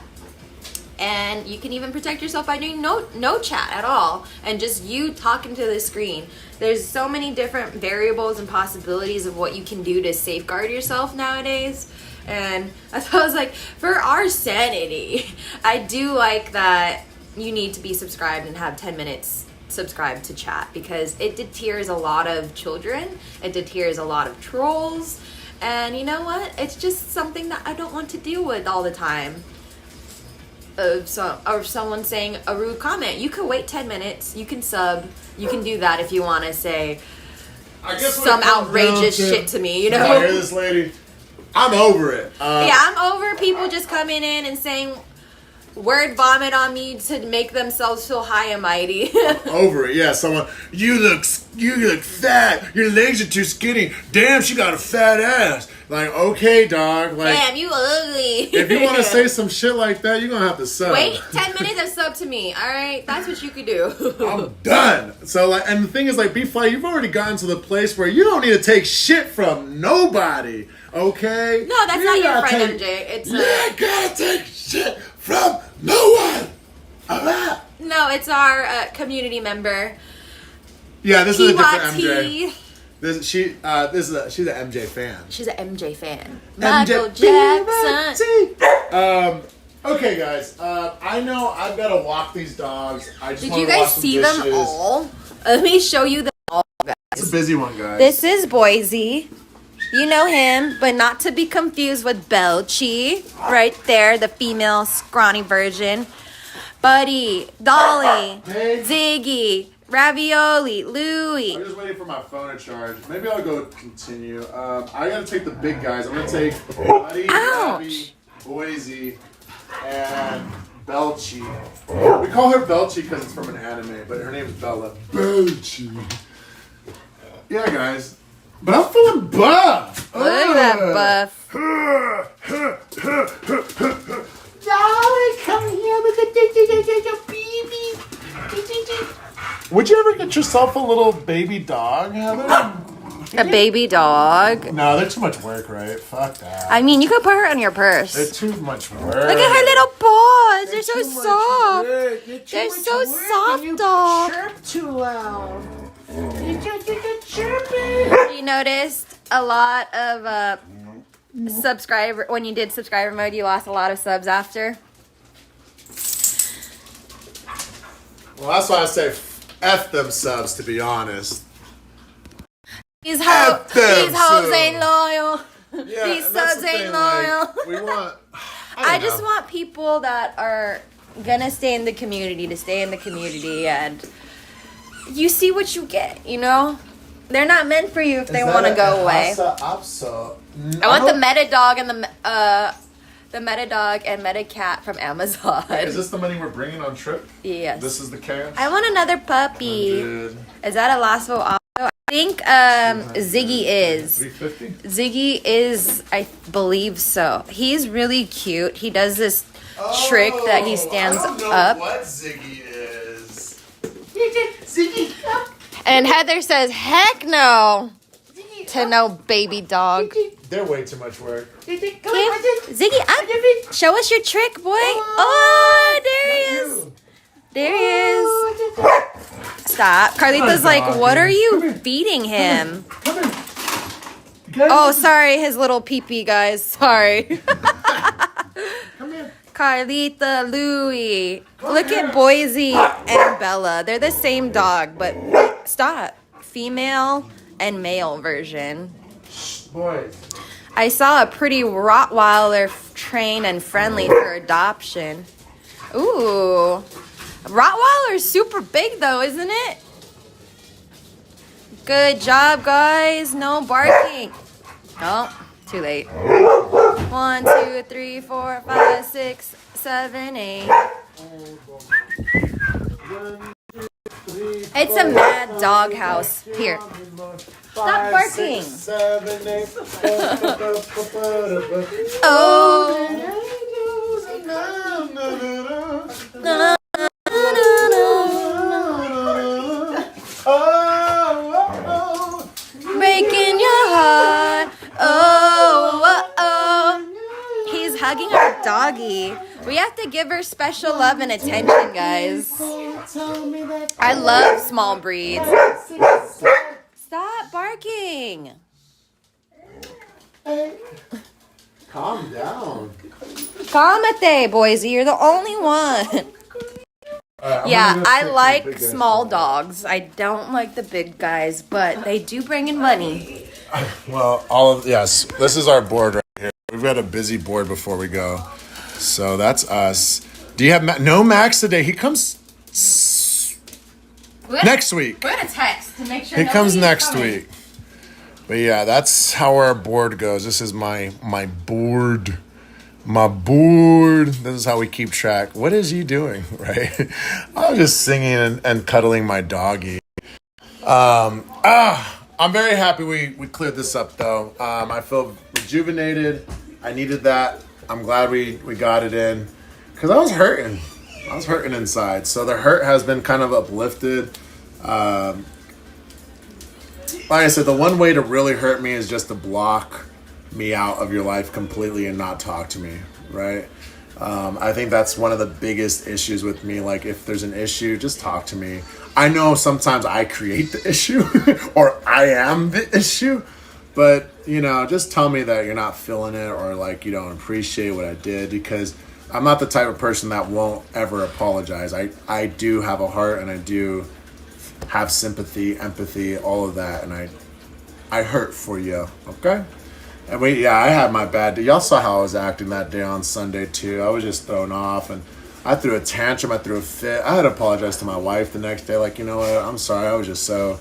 And you can even protect yourself by doing no chat at all and just you talking to the screen. There's so many different variables and possibilities of what you can do to safeguard yourself nowadays. And that's why I was like, for our sanity, I do like that you need to be subscribed and have 10 minutes subscribed to chat, because it deters a lot of children, it deters a lot of trolls, and you know what? It's just something that I don't want to deal with all the time. Of someone saying a rude comment. You can wait 10 minutes. You can sub. You can do that if you want to say some outrageous shit to me. You know. I hear this lady. I'm over it. Yeah, I'm over people just coming in and saying word vomit on me to make themselves feel high and mighty. Over it. Yeah, someone. You look fat. Your legs are too skinny. Damn, she got a fat ass. Like, okay, dog. Like, damn, you ugly. If you want to say some shit like that, you're gonna have to sub. Wait 10 minutes and sub to me. All right, that's what you could do. I'm done. So, like, and the thing is, like, be funny. You've already gotten to the place where you don't need to take shit from nobody. Okay? No, that's not your friend, MJ. It's you ain't gotta take shit from no one. Alright? No, it's our community member. Yeah, this is a different MJ. She's an MJ fan. She's an MJ fan. Michael Jackson. Okay, guys. I know I've got to walk these dogs. Did you guys see them all? Let me show you them all, guys. It's a busy one, guys. This is Boise. You know him, but not to be confused with Belchi. Right there, the female scrawny version. Buddy, Dolly, Ziggy, Ravioli, Louie. I'm just waiting for my phone to charge. Maybe I'll go continue. I gotta take the big guys. I'm gonna take Buddy, Ravi, Boise, and Belchi. We call her Belchi because it's from an anime, but her name is Bella. Belchi. Yeah, guys. But I'm feeling buff. Look at that buff. Dolly, come here with the baby. Would you ever get yourself a little baby dog, Heather? A baby dog? No, they're too much work, right? Fuck that. I mean, you could put her on your purse. They're too much work. Look at her little paws. They're so soft. They're so soft, dog. Chirp too loud. You noticed a lot of subscriber. When you did subscriber mode, you lost a lot of subs after. Well, that's why I say F them subs, to be honest. These F them hoes subs. ain't loyal. Yeah, These and that's subs the ain't thing, loyal. like, we want... I don't just know. want people that are gonna stay in the community to stay in the community, and you see what you get, you know? They're not meant for you if they want to go away. I want the meta dog and the meta dog and meta cat from Amazon. Is this the money we're bringing on trip? Yes. This is the cash? I want another puppy. 100. Is that a Lasso also? I think Ziggy is. 350? Ziggy is, I believe so. He's really cute. He does this trick that he stands I don't know up. what Ziggy is. Ziggy. And Heather says, heck no to no baby dog. They're way too much work. Kim, Ziggy, up. Show us your trick, boy. Oh, there he is. There he is. Stop. Carlita's like, what are you feeding him? Come here. Oh, sorry, his little pee-pee, guys. Sorry. Come here. Carlita, Louie. Look at Boise and Bella. They're the same dog, but stop. Female and male version. Boys. I saw a pretty Rottweiler trained and friendly for adoption. Ooh. Rottweiler's super big though, isn't it? Good job, guys. No barking. Oh, too late. 1, 2, 3, 4, 5, 6, 7, 8. It's a mad dog house. Here. Stop barking. 6, 7, 8. Oh. No. Breaking your heart. Oh. He's hugging our doggy. We have to give her special love and attention, guys. I love small breeds. Stop barking. Calm down. Calmate, Boise. You're the only one. Yeah, I like small dogs. I don't like the big guys, but they do bring in money. Well, yes, this is our board right here. We've got a busy board before we go. So that's us. Do you have no Max today? He comes next week. We're gonna text to make sure He comes next week. But yeah, that's how our board goes. This is my board. My board. This is how we keep track. What is he doing, right? I was just singing and cuddling my doggy. I'm very happy we cleared this up, though. I feel rejuvenated. I needed that. I'm glad we got it in. Because I was hurting. I was hurting inside. So the hurt has been kind of uplifted. Like I said, the one way to really hurt me is just to block me out of your life completely and not talk to me, right? I think that's one of the biggest issues with me. Like, if there's an issue, just talk to me. I know sometimes I create the issue or I am the issue, but, just tell me that you're not feeling it or, like, you don't appreciate what I did, because I'm not the type of person that won't ever apologize. I do have a heart, and I do have sympathy, empathy, all of that, and I hurt for you, okay? And I had my bad day. Y'all saw how I was acting that day on Sunday too. I was just thrown off, and I threw a tantrum. I threw a fit. I had to apologize to my wife the next day. Like, you know what? I'm sorry. I was just so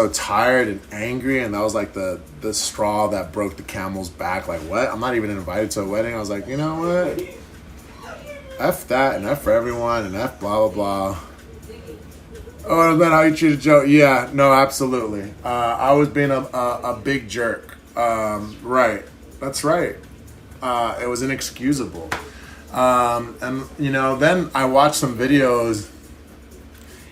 tired and angry, and that was like the straw that broke the camel's back. Like, what? I'm not even invited to a wedding. I was like, you know what? F that, and F for everyone, and F blah blah blah. Oh, and then how you treated Joe? Yeah, no, absolutely. I was being a big jerk. Right. That's right. It was inexcusable. And then I watched some videos.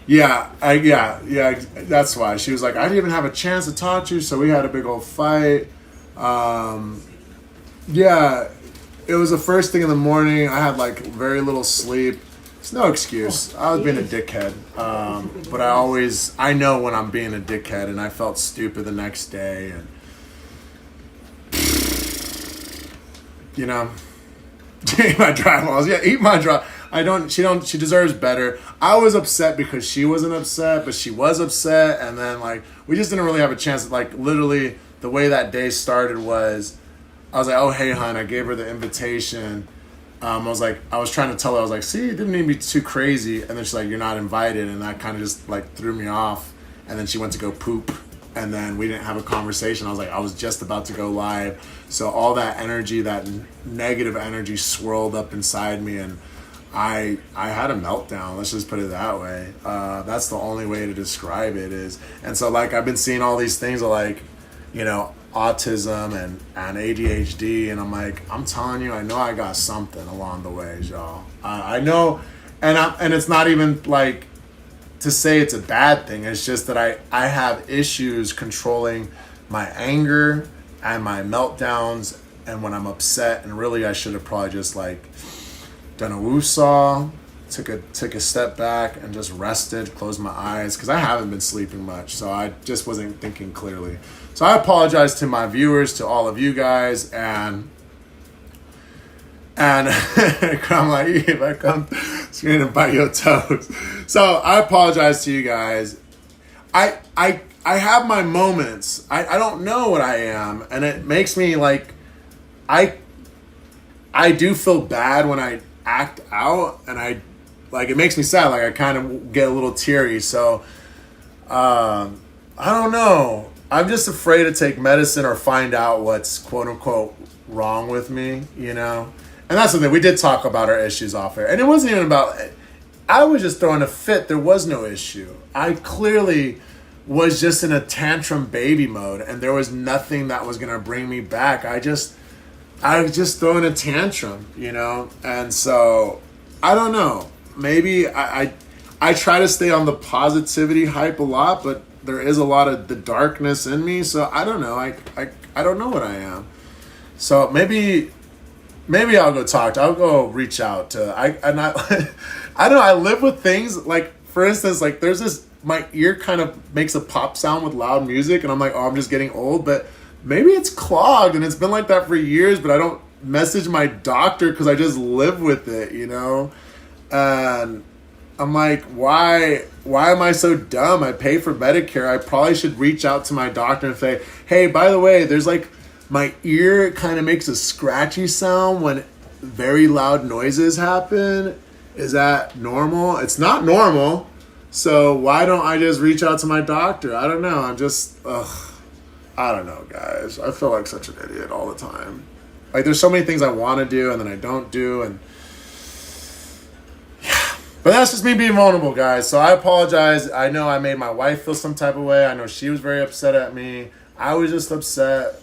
Yeah, that's why. She was like, I didn't even have a chance to talk to you, so we had a big old fight. Yeah, it was the first thing in the morning. I had like very little sleep. It's no excuse. I was being a dickhead. But I know when I'm being a dickhead, and I felt stupid the next day, and you know, eat my drywalls. Yeah, eat my dry. She deserves better. I was upset because she wasn't upset, but she was upset. And then, like, we just didn't really have a chance. Like, literally, the way that day started was, I was like, oh, hey, hon, I gave her the invitation. I was trying to tell her, I was like, see, it didn't need to be too crazy. And then she's like, you're not invited. And that kind of just, like, threw me off. And then she went to go poop. And then we didn't have a conversation. I was like, I was just about to go live. So all that energy, that negative energy swirled up inside me. And I had a meltdown. Let's just put it that way. That's the only way to describe it is. And so, like, I've been seeing all these things of, like, you know, autism and ADHD. And I'm like, I'm telling you, I know I got something along the way, y'all. I know. And it's not even, like, to say it's a bad thing. It's just that I have issues controlling my anger and my meltdowns and when I'm upset. And really, I should have probably just, like, done a woo-saw, took a step back and just rested, closed my eyes, because I haven't been sleeping much, so I just wasn't thinking clearly. So I apologize to my viewers, to all of you guys, and I'm like, if I come screaming and bite your toes. So I apologize to you guys. I have my moments. I don't know what I am, and it makes me like, I do feel bad when I act out, and it makes me sad. Like, I kind of get a little teary. So I don't know. I'm just afraid to take medicine or find out what's quote unquote wrong with me, you know? And that's the thing. We did talk about our issues off air, and it wasn't even about, I was just throwing a fit. There was no issue. I clearly was just in a tantrum baby mode, and there was nothing that was going to bring me back. I was just throwing a tantrum, you know? And so, I don't know. Maybe I try to stay on the positivity hype a lot, but there is a lot of the darkness in me. So, I don't know. I don't know what I am. So, maybe I'll go talk to, I'll go reach out to, I don't know. I live with things, like, for instance, like, there's this, my ear kind of makes a pop sound with loud music, and I'm like, oh, I'm just getting old, but maybe it's clogged, and it's been like that for years, but I don't message my doctor because I just live with it, you know? And I'm like, why am I so dumb? I pay for Medicare. I probably should reach out to my doctor and say, hey, by the way, there's like, my ear kind of makes a scratchy sound when very loud noises happen. Is that normal? It's not normal. So why don't I just reach out to my doctor? I don't know. I'm just, I don't know, guys. I feel like such an idiot all the time. Like, there's so many things I want to do and then I don't do, and yeah. But that's just me being vulnerable, guys. So I apologize. I know I made my wife feel some type of way. I know she was very upset at me. I was just upset.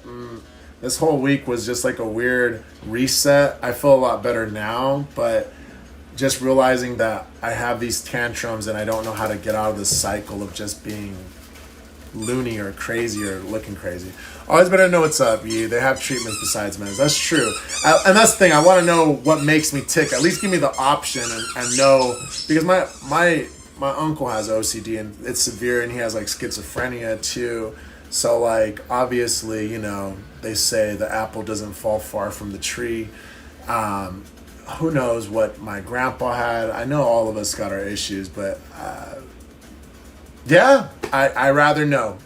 This whole week was just like a weird reset. I feel a lot better now, but just realizing that I have these tantrums and I don't know how to get out of this cycle of just being loony or crazy or looking crazy. Always better know what's up, Yi. They have treatments besides meds. That's true. And that's the thing. I want to know what makes me tick. At least give me the option and know. Because my uncle has OCD and it's severe, and he has like schizophrenia too. So like, obviously, you know, they say the apple doesn't fall far from the tree. Who knows what my grandpa had. I know all of us got our issues, but yeah, I rather know.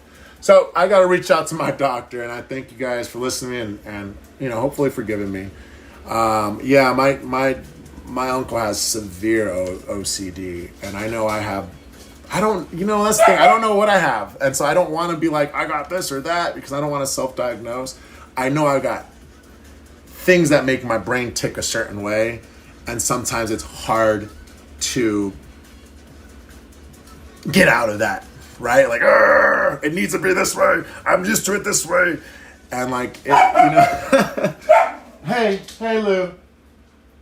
So I got to reach out to my doctor, and I thank you guys for listening and you know, hopefully forgiving me. Yeah, my uncle has severe OCD, and I know that's the thing. I don't know what I have, and so I don't want to be like, I got this or that, because I don't want to self-diagnose. I know I got things that make my brain tick a certain way, and sometimes it's hard to get out of that, right? Like, it needs to be this way. I'm used to it this way. And like, you know, hey Lou.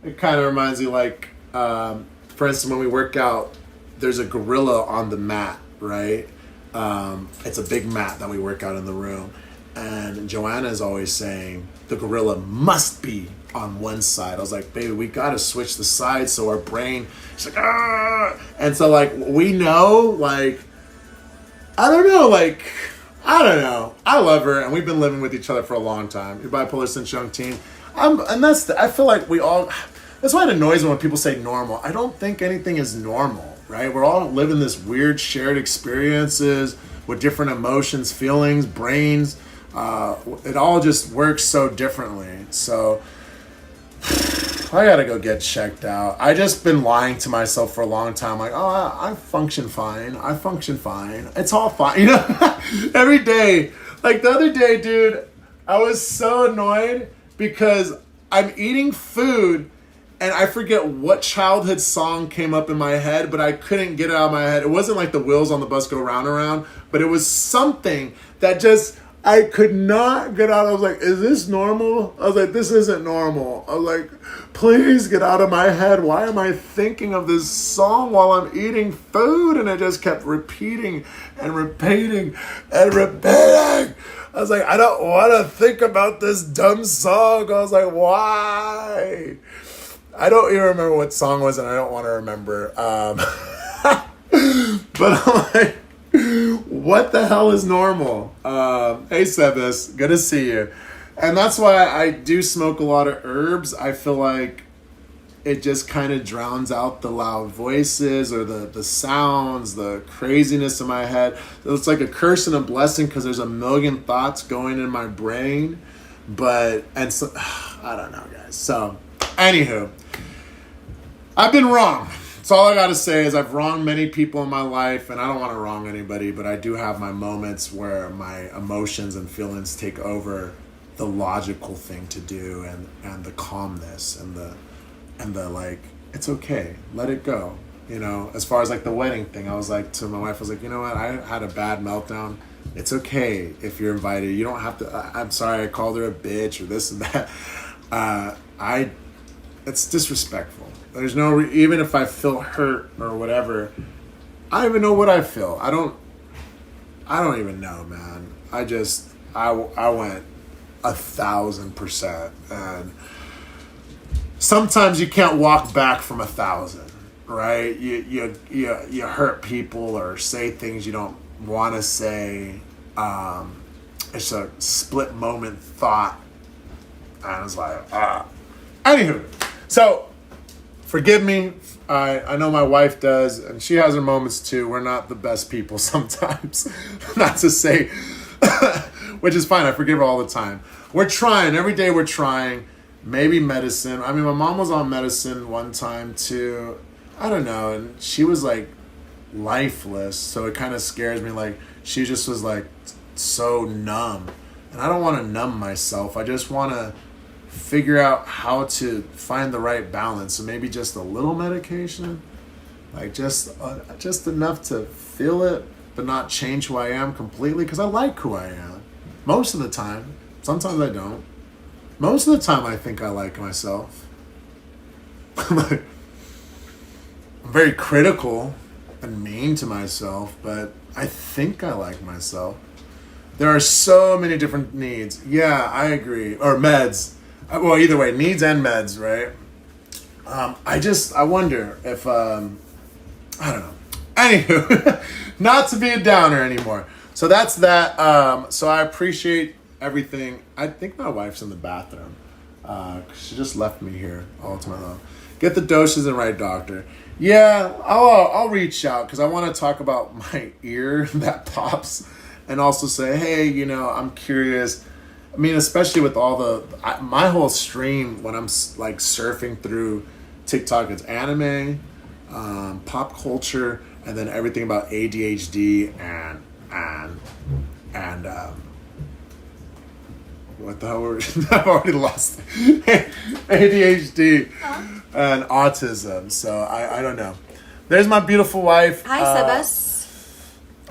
It kind of reminds me, like, for instance, when we work out, there's a gorilla on the mat, right? It's a big mat that we work out in the room. And Joanna is always saying, the gorilla must be on one side. I was like, baby, we got to switch the sides so our brain, she's like, ah! And so, like, we know, like, I don't know. I love her, and we've been living with each other for a long time. You're bipolar since young teen. I feel like we all, that's why it annoys me when people say normal. I don't think anything is normal, right? We're all living this weird shared experiences with different emotions, feelings, brains. It all just works so differently. So I gotta go get checked out. I just been lying to myself for a long time. Like, oh, I function fine. I function fine. It's all fine. You know, every day. Like the other day, dude, I was so annoyed because I'm eating food and I forget what childhood song came up in my head, but I couldn't get it out of my head. It wasn't like the wheels on the bus go round and round, but it was something that just, I could not get out. I was like, is this normal? I was like, this isn't normal. I was like, please get out of my head. Why am I thinking of this song while I'm eating food? And it just kept repeating and repeating and repeating. I was like, I don't want to think about this dumb song. I was like, why? I don't even remember what song it was, and I don't want to remember. But I'm like, what the hell is normal? Hey, Sebas, good to see you. And that's why I do smoke a lot of herbs. I feel like it just kind of drowns out the loud voices or the sounds, the craziness in my head. It's like a curse and a blessing because there's a million thoughts going in my brain. And so, I don't know, guys. So, anywho, I've been wrong. That's all I got to say is I've wronged many people in my life, and I don't want to wrong anybody, but I do have my moments where my emotions and feelings take over the logical thing to do and the calmness and the like, it's okay, let it go. You know, as far as like the wedding thing, I was like to my wife, I was like, you know what, I had a bad meltdown. It's okay if you're invited. You don't have to, I'm sorry I called her a bitch or this and that. It's disrespectful. There's no, even if I feel hurt or whatever, I don't even know what I feel. I don't even know, man. I went 1,000%. And sometimes you can't walk back from 1,000, right? You hurt people or say things you don't want to say. It's a split moment thought. And I was like, Anywho, so forgive me. I know my wife does, and she has her moments too. We're not the best people sometimes. Not to say, which is fine. I forgive her all the time. We're trying. Every day we're trying. Maybe medicine. I mean, my mom was on medicine one time too. I don't know. And she was like lifeless. So it kind of scares me. Like she just was like so numb. And I don't want to numb myself. I just want to figure out how to find the right balance. So maybe just a little medication, like just enough to feel it, but not change who I am completely. Because I like who I am most of the time. Sometimes I don't. Most of the time I think I like myself. I'm very critical and mean to myself, but I think I like myself. There are so many different needs. Yeah, I agree. Or meds. Well, either way, needs and meds, right? I wonder if, I don't know. Anywho, not to be a downer anymore. So that's that. So I appreciate everything. I think my wife's in the bathroom. She just left me here all to my own. Get the doses and right doctor. Yeah, I'll reach out because I want to talk about my ear that pops and also say, hey, you know, I'm curious. I mean, especially with all my whole stream when I'm like surfing through TikTok, it's anime, pop culture, and then everything about ADHD and what the hell were I've already lost it. ADHD and autism. So I don't know. There's my beautiful wife. Hi, Sebas.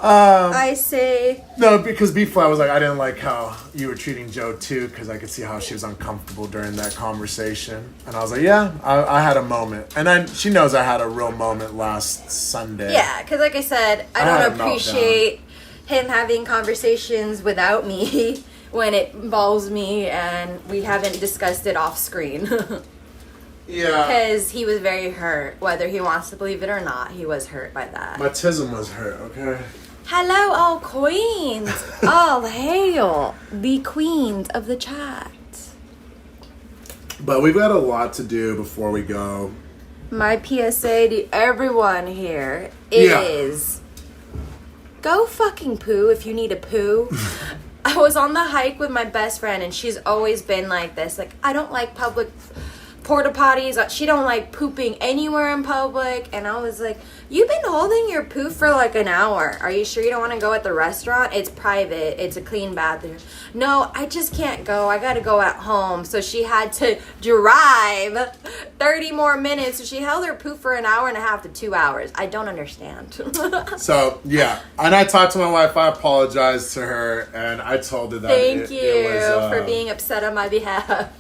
I say no, because before I was like, I didn't like how you were treating Joe too, because I could see how she was uncomfortable during that conversation, and I was like, yeah, I had a moment, and then she knows I had a real moment last Sunday. Yeah, because like I said, I don't appreciate him having conversations without me when it involves me, and we haven't discussed it off screen. Yeah. Because he was very hurt, whether he wants to believe it or not. He was hurt by that. My tism was hurt. Okay. Hello, all queens. All hail the queens of the chat. But we've got a lot to do before we go. My PSA to everyone here Yeah. is go fucking poo if you need a poo. I was on the hike with my best friend, and she's always been like this. Like, I don't like public porta potties. She don't like pooping anywhere in public. And I was like, you've been holding your poo for like an hour. Are you sure you don't want to go at the restaurant? It's private. It's a clean bathroom. No, I just can't go. I got to go at home. So she had to drive 30 more minutes. So she held her poo for an hour and a half to 2 hours. I don't understand. So, yeah. And I talked to my wife. I apologized to her. And I told her that Thank you it was, for being upset on my behalf.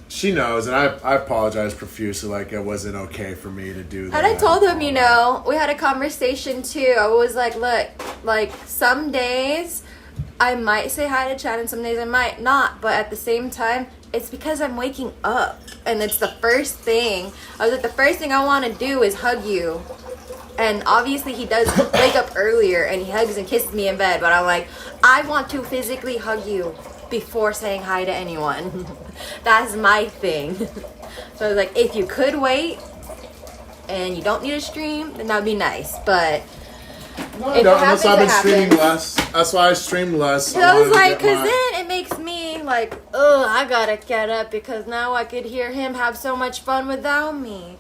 She knows, and I apologize profusely, like it wasn't okay for me to do that. And I told him, we had a conversation too. I was like, look, like some days I might say hi to Chad and some days I might not. But at the same time, it's because I'm waking up. And it's the first thing. I was like, the first thing I want to do is hug you. And obviously he does wake up earlier and he hugs and kisses me in bed. But I'm like, I want to physically hug you before saying hi to anyone. That's my thing. So I was like, if you could wait and you don't need a stream, then that'd be nice. But No, if it unless happens, I've been it streaming happens. less. That's why I streamed less. So I was wanted to like, get because my- then it makes me like, oh, I gotta get up because now I could hear him have so much fun without me.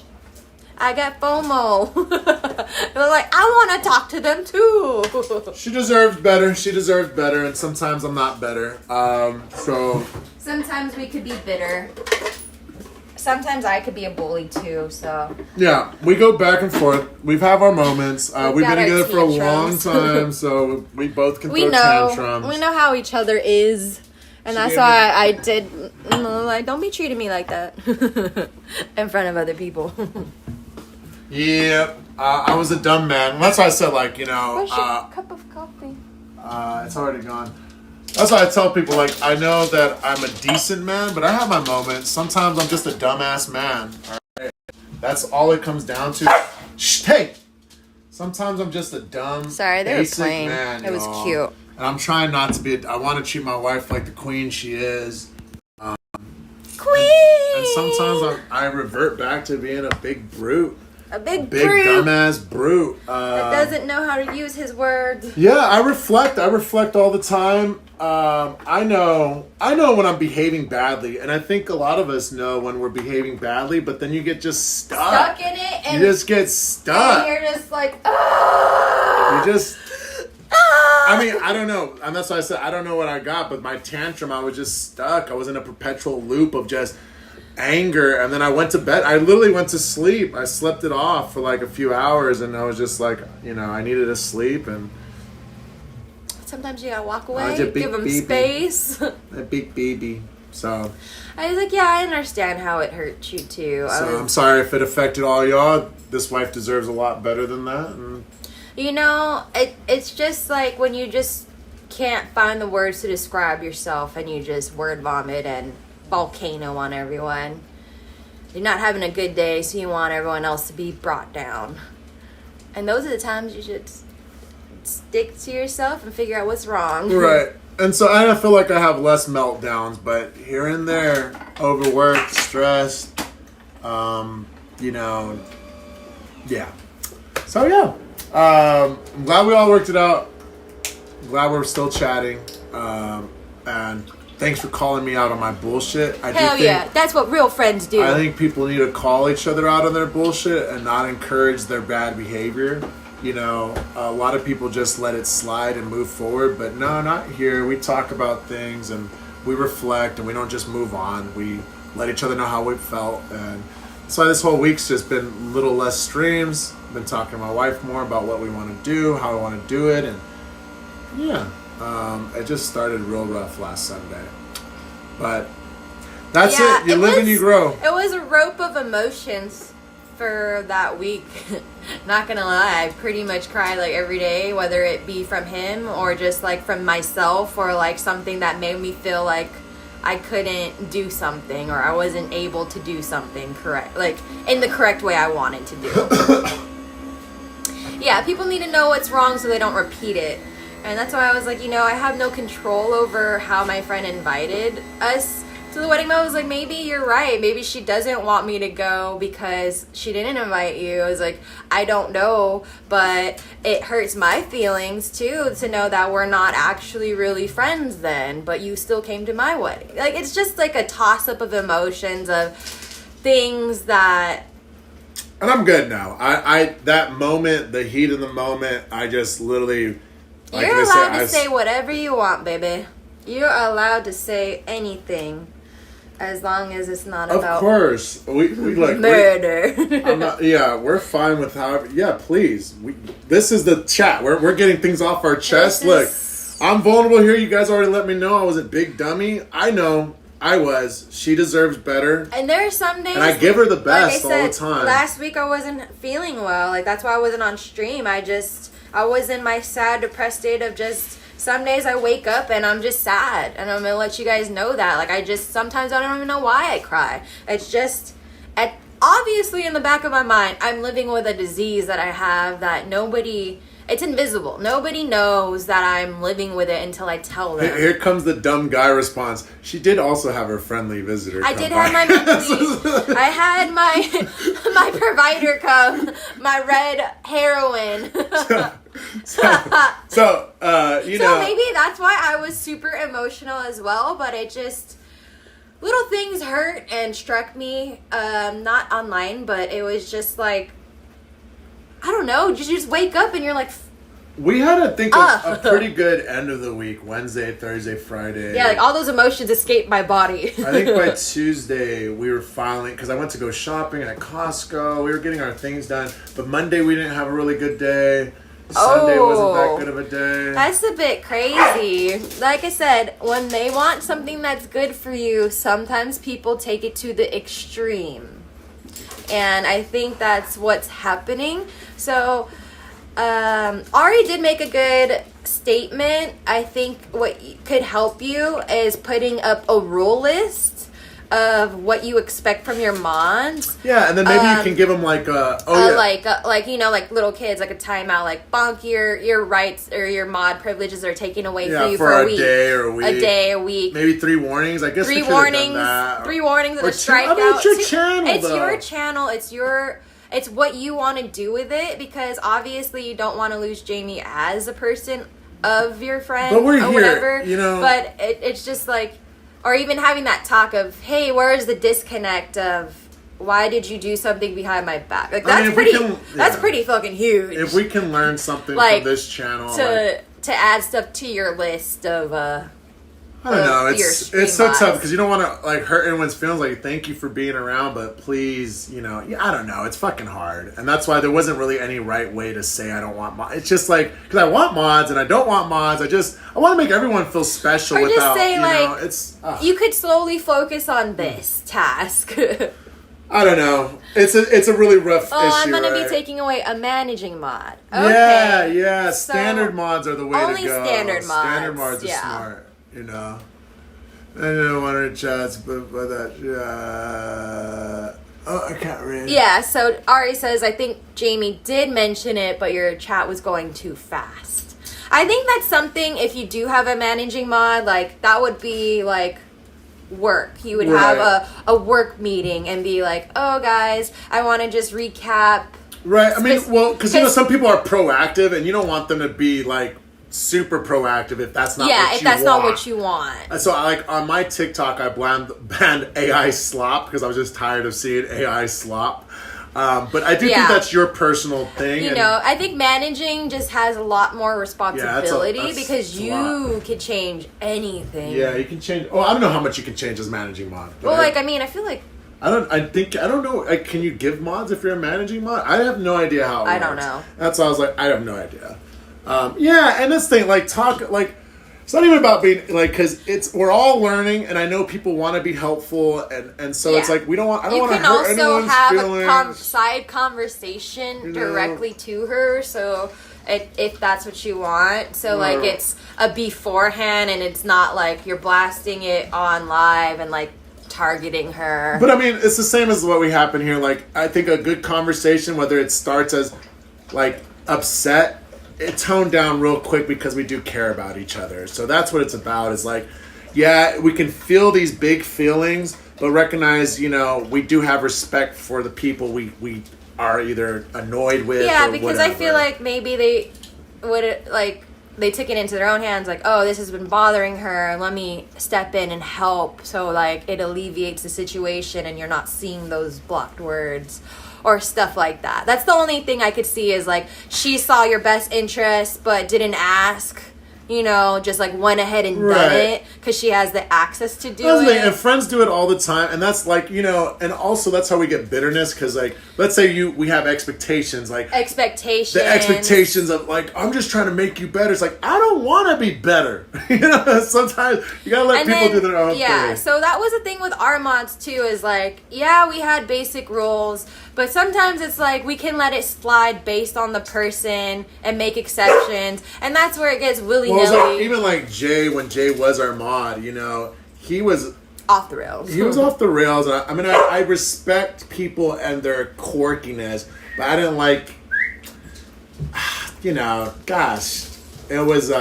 I got FOMO. They're like, I want to talk to them too. She deserves better. She deserves better, and sometimes I'm not better. So Sometimes we could be bitter. Sometimes I could be a bully too, so. yeah, we go back and forth. We've had our moments. We've got been our together for a long tantrums. time, so we both can We throw know. tantrums. We know how each other is. And She that's gave why I did, like, don't be treating me like that in front of other people. Yeah, I was a dumb man. That's why I said, like, Where's your cup of coffee? it's already gone. That's why I tell people, like, I know that I'm a decent man, but I have my moments. Sometimes I'm just a dumbass man. All right? That's all it comes down to. Shh, hey! Sometimes I'm just a dumb, Sorry, they were basic playing. man. It was y'all. cute. And I'm trying not to be. I want to treat my wife like the queen she is. Queen! And sometimes I revert back to being a big brute. A big Big brute dumbass brute. that doesn't know how to use his words. Yeah, I reflect all the time. I know when I'm behaving badly, and I think a lot of us know when we're behaving badly, but then you get just stuck. Stuck in it, and You just get stuck. you're just like, ah! You just. Ah! I mean, I don't know, and that's why I said I don't know what I got, but my tantrum, I was just stuck. I was in a perpetual loop of just anger, and then I went to bed. I literally went to sleep. I slept it off for like a few hours, and I was just like, I needed to sleep, and Sometimes you gotta walk I away, was a big give them baby. space. a big baby. So I was like, yeah, I understand how it hurt you too. I'm sorry if it affected all y'all. This wife deserves a lot better than that. And it's just like when you just can't find the words to describe yourself and you just word vomit and volcano on everyone. You're not having a good day, so you want everyone else to be brought down. And those are the times you should stick to yourself and figure out what's wrong. right. And so I feel like I have less meltdowns, but here and there, overworked, stressed, yeah. So yeah, I'm glad we all worked it out. Glad we're still chatting, and thanks for calling me out on my bullshit. Hell yeah, that's what real friends do. I think people need to call each other out on their bullshit and not encourage their bad behavior. A lot of people just let it slide and move forward, but no, not here. We talk about things and we reflect, and we don't just move on. We let each other know how we felt, and that's why this whole week's just been a little less streams. Been talking to my wife more about what we want to do, how we want to do it, and yeah, it just started real rough last Sunday. But that's it. You live and you grow. It was a rope of emotions for that week. Not gonna lie, I pretty much cried like every day, whether it be from him or just like from myself, or like something that made me feel like I couldn't do something, or I wasn't able to do something correct, like in the correct way I wanted to do. Yeah, people need to know what's wrong so they don't repeat it. And that's why I was like, I have no control over how my friend invited us So the wedding mom was like, maybe you're right. Maybe she doesn't want me to go because she didn't invite you. I was like, I don't know, but it hurts my feelings too to know that we're not actually really friends then, but you still came to my wedding. Like, it's just like a toss-up of emotions of things that... And I'm good now. I that moment, the heat of the moment, I just literally... Like You're allowed to say whatever you want, baby. You're allowed to say anything. As long as it's not about... Of course. We like... Murder. I'm not, yeah, we're fine with however... Yeah, please. This is the chat. We're getting things off our chest. Look, I'm vulnerable here. You guys already let me know I was a big dummy. I know. I was. She deserves better. And there are some days... And I give her the best like I said, all the time. Last week I wasn't feeling well. Like, that's why I wasn't on stream. I was in my sad, depressed state of just... Some days I wake up and I'm just sad. And I'm going to let you guys know that. Like, sometimes I don't even know why I cry. It's just, obviously in the back of my mind, I'm living with a disease that I have that it's invisible. Nobody knows that I'm living with it until I tell them. Here comes the dumb guy response. She did also have her friendly visitor I did have my monthly. I had my provider come, my red heroin. So maybe that's why I was super emotional as well, but it just, little things hurt and struck me, not online, but it was just like, I don't know, you just wake up and you're like... We had, I think, a pretty good end of the week. Wednesday, Thursday, Friday. Yeah, like all those emotions escaped my body. I think by Tuesday, we were finally... Because I went to go shopping at Costco. We were getting our things done. But Monday, we didn't have a really good day. Sunday wasn't that good of a day. That's a bit crazy. Like I said, when they want something that's good for you, sometimes people take it to the extreme. And I think that's what's happening. So, Ari did make a good statement. I think what could help you is putting up a rule list of what you expect from your mods. Yeah, and then maybe you can give them like like little kids, like a timeout, like bonk your rights or your mod privileges are taken away for you for a week. A week. Maybe 3 warnings. I guess 3 warnings. 3 warnings and a strikeout. I mean, it's your channel. It's your channel. It's what you want to do with it, because obviously you don't want to lose Jamie as a person of your friend, but we're or here, whatever. But it's just like. Or even having that talk of, hey, where is the disconnect of why did you do something behind my back? Like, that's pretty fucking huge. If we can learn something from this channel, to add stuff to your list of I don't know. It's so tough because you don't want to hurt anyone's feelings. Like, thank you for being around, but please, I don't know. It's fucking hard, and that's why there wasn't really any right way to say I don't want mods. It's just like because I want mods and I don't want mods. I want to make everyone feel special. Or without, just say you could slowly focus on this task. I don't know. It's a really rough issue. I'm going to be taking away a managing mod. Okay. Yeah. Standard mods are the way to go. Only standard mods. Standard mods are smart. I don't want to chats, but that. I can't read. Yeah, so Ari says, I think Jamie did mention it, but your chat was going too fast. I think that's something, if you do have a managing mod, that would be, work. You would have a work meeting and be like, oh, guys, I want to just recap. Right. I mean, because, some people are proactive, and you don't want them to be, super proactive if that's not what you want. Yeah, if that's not what you want. So, on my TikTok, I banned AI slop because I was just tired of seeing AI slop. But I do think that's your personal thing. I think managing just has a lot more responsibility because you can change anything. Yeah, you can change. Oh, I don't know how much you can change as managing mod. I feel like I don't know. Can you give mods if you're a managing mod? I have no idea how it works. I don't know. That's why I was like, I have no idea. And this thing, it's not even about being, because we're all learning, and I know people want to be helpful, and so it's we don't want, I don't want to hurt anyone's feelings. You can also have a side conversation directly to her, so if that's what you want. So, it's a beforehand, and it's not you're blasting it on live and, targeting her. But, I mean, it's the same as what we happen here. I think a good conversation, whether it starts as, it toned down real quick because we do care about each other. So that's what it's about, is yeah, we can feel these big feelings, but recognize, you know, we do have respect for the people we are either annoyed with. Yeah, or because whatever. I feel like maybe they would like they took it into their own hands, like, oh, this has been bothering her, let me step in and help, so like it alleviates the situation and you're not seeing those blocked words or stuff like that. That's the only thing I could see is like she saw your best interest but didn't ask, you know, just like went ahead and done it because she has the access to do it. And friends do it all the time, and that's like, you know, and also that's how we get bitterness, because like, let's say we have expectations, like the expectations of like, I'm just trying to make you better. It's like, I don't want to be better. You know, sometimes you gotta let people do their own thing. Yeah, so that was the thing with our mods too, is like, yeah, we had basic rules, but sometimes it's like we can let it slide based on the person and make exceptions, and that's where it gets willy-nilly. Well, like, even like Jay, when Jay was our mod, you know, he was off the rails. He was off the rails. I mean, I respect people and their quirkiness, but I didn't like, you know, gosh, it was,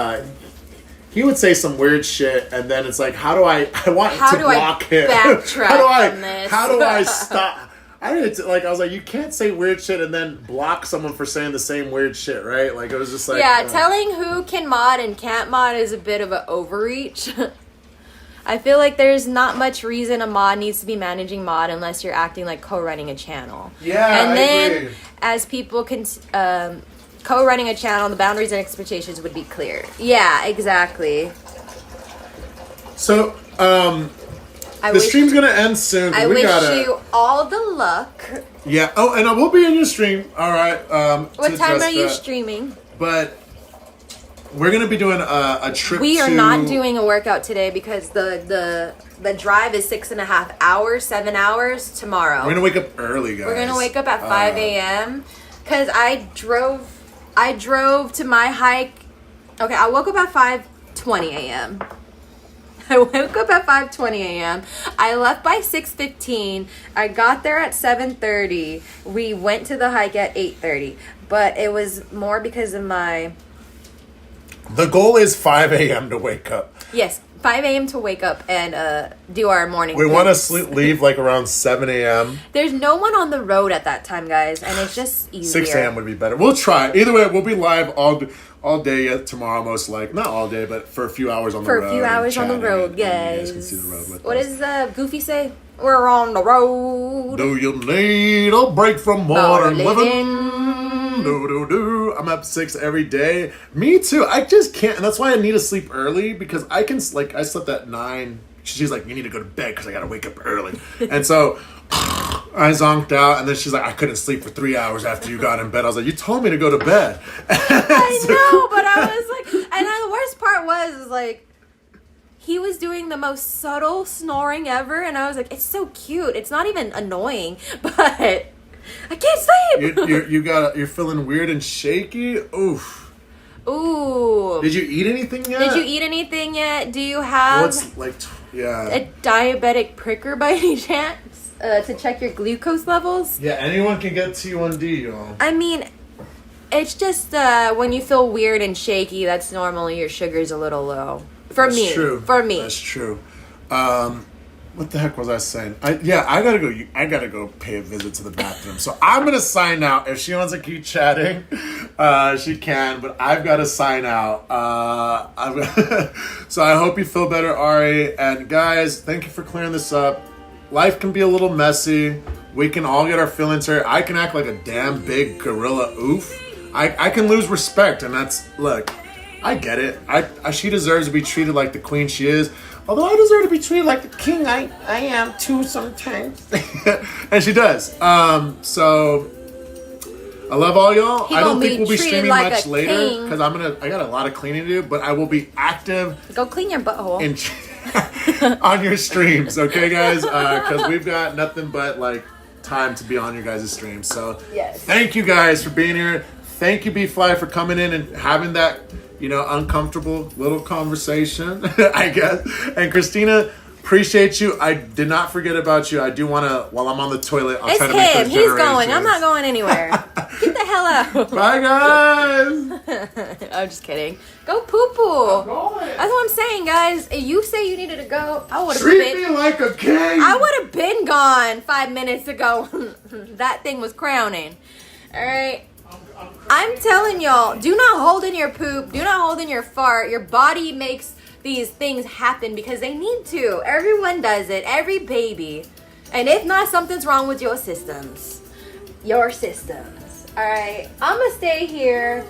he would say some weird shit, and then it's like, how do I want to block him? Backtrack how do I stop? I was like, you can't say weird shit and then block someone for saying the same weird shit, right? Like, it was just like... Yeah, telling who can mod and can't mod is a bit of an overreach. I feel like there's not much reason a mod needs to be managing mod unless you're acting like co-running a channel. Yeah, and then, I agree. as people can... co-running a channel, the boundaries and expectations would be clear. Yeah, exactly. So, the stream's gonna end soon. I wish you all the luck. Yeah. Oh, and I will be in your stream. All right. What time are you streaming? But we're gonna be doing a trip. We are not doing a workout today because the drive is 6.5 hours, 7 hours tomorrow. We're gonna wake up early, guys. We're gonna wake up at 5 a.m. because I drove to my hike. Okay, I woke up at 5:20 a.m. I woke up at 5:20 a.m. I left by 6:15. I got there at 7:30. We went to the hike at 8:30. But it was more because of my... The goal is 5 a.m. to wake up. Yes, 5 a.m. to wake up and do our morning. We want to leave like around 7 a.m. There's no one on the road at that time, guys, and it's just easier. 6 a.m. would be better. We'll try. Either way, we'll be live all day tomorrow, most likely. Not all day, but for a few hours on the road. For a few hours on the road, guys. You guys can see the road with what us. does Goofy say? We're on the road. Do you need a break from modern living? I'm up 6 every day. Me too. I just can't, and that's why I need to sleep early, because I can, like, I slept at 9. She's like, you need to go to bed because I gotta wake up early. And so I zonked out, and then she's like, I couldn't sleep for 3 hours after you got in bed. I was like, you told me to go to bed. I know, but I was like, and then the worst part was like, he was doing the most subtle snoring ever, and I was like, it's so cute. It's not even annoying, but I can't sleep. You're feeling weird and shaky. Oof. Ooh. Did you eat anything yet? Do you have What's like? Yeah. A diabetic pricker by any chance to check your glucose levels? Yeah, anyone can get T1D, y'all. I mean, it's just when you feel weird and shaky, that's normally your sugar's a little low. For me. That's true. What the heck was I saying? I gotta go pay a visit to the bathroom. So I'm gonna sign out. If she wants to keep chatting, she can. But I've got to sign out. So I hope you feel better, Ari. And guys, thank you for clearing this up. Life can be a little messy. We can all get our feelings hurt. I can act like a damn big gorilla oof. I can lose respect, and look. I get it. She deserves to be treated like the queen she is. Although I deserve to be treated like the king I am too sometimes. And she does. So I love all y'all. I don't think we'll be streaming like much later because I got a lot of cleaning to do, but I will be active. Go clean your butthole. On your streams, okay, guys? Because we've got nothing but like time to be on your guys' streams. So yes. Thank you guys for being here. Thank you, B-Fly, for coming in and having that, uncomfortable little conversation, I guess. And Christina, appreciate you. I did not forget about you. I do want to, while I'm on the toilet, I'll try to make those He's going. I'm not going anywhere. Get the hell out. Bye, guys. I'm just kidding. Go poo-poo. I'm going. That's what I'm saying, guys. If you say you needed to go, I would have Treat been. me like a king. I would have been gone 5 minutes ago. That thing was crowning. All right. I'm telling y'all, do not hold in your poop. Do not hold in your fart. Your body makes these things happen because they need to. Everyone does it. Every baby. And if not, something's wrong with your systems. Your systems. All right. I'm going to stay here.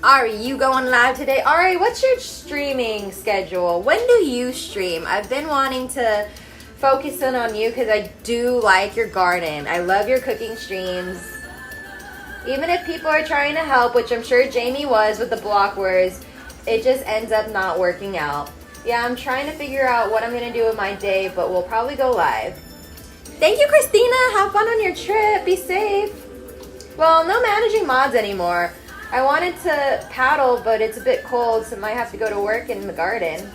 Ari, you going live today? Ari, what's your streaming schedule? When do you stream? I've been wanting to focus in on you because I do like your garden. I love your cooking streams. Even if people are trying to help, which I'm sure Jamie was with the block words, it just ends up not working out. Yeah, I'm trying to figure out what I'm going to do with my day, but we'll probably go live. Thank you, Christina. Have fun on your trip. Be safe. Well, no managing mods anymore. I wanted to paddle, but it's a bit cold, so I might have to go to work in the garden.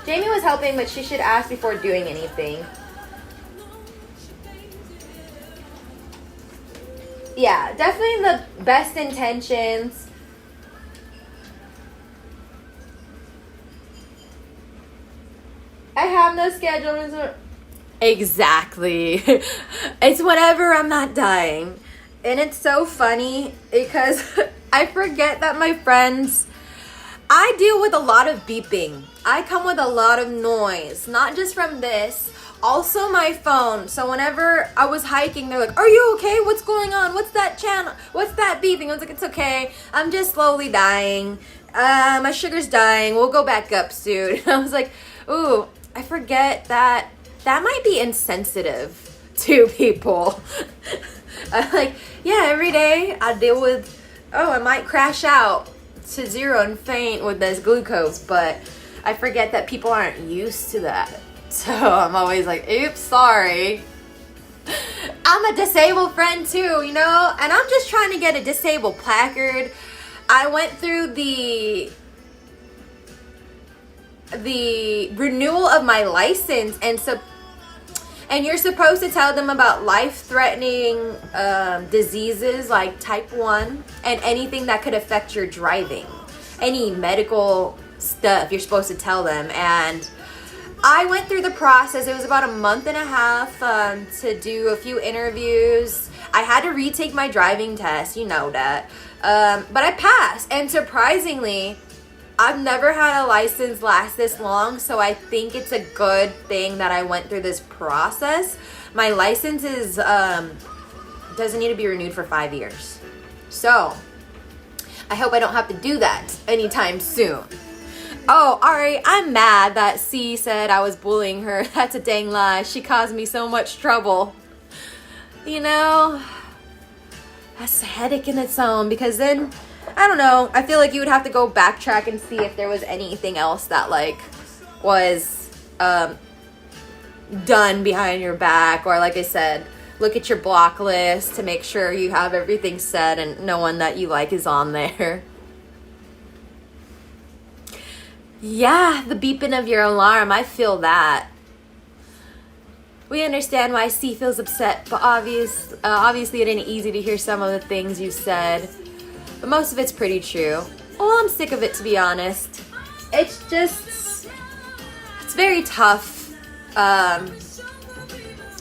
Jamie was helping, but she should ask before doing anything. Yeah, definitely the best intentions. I have no schedule. Exactly. It's whenever I'm not dying. And it's so funny because I forget that my friends, I deal with a lot of beeping. I come with a lot of noise, not just from this, also my phone. So whenever I was hiking, they're like, are you okay? What's going on? What's that channel? What's that beeping? I was like, it's okay. I'm just slowly dying. My sugar's dying. We'll go back up soon. I was like, ooh, I forget that might be insensitive to people. I'm like, yeah, every day I deal with, I might crash out to zero and faint with this glucose, but I forget that people aren't used to that. So I'm always like, oops, sorry. I'm a disabled friend too, you know? And I'm just trying to get a disabled placard. I went through the renewal of my license, and you're supposed to tell them about life-threatening diseases like type 1 and anything that could affect your driving. Any medical stuff you're supposed to tell them. And I went through the process. It was about a month and a half to do a few interviews. I had to retake my driving test, you know that. But I passed. And surprisingly, I've never had a license last this long, so I think it's a good thing that I went through this process. My license is doesn't need to be renewed for 5 years. So, I hope I don't have to do that anytime soon. Oh, Ari, I'm mad that C said I was bullying her. That's a dang lie. She caused me so much trouble. You know, that's a headache in its own, because then, I don't know, I feel like you would have to go backtrack and see if there was anything else that, like, was done behind your back. Or, like I said, look at your block list to make sure you have everything set and no one that you like is on there. Yeah, the beeping of your alarm, I feel that. We understand why C feels upset, but obviously it ain't easy to hear some of the things you said. But most of it's pretty true. Well, I'm sick of it, to be honest. It's very tough.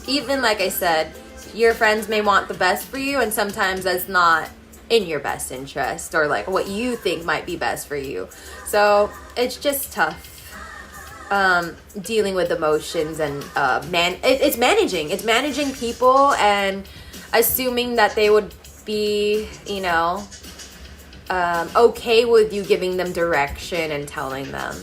Even like I said, your friends may want the best for you, and sometimes that's not in your best interest, or like what you think might be best for you. So it's just tough. Dealing with emotions and it's managing people and assuming that they would be, you know, okay with you giving them direction and telling them.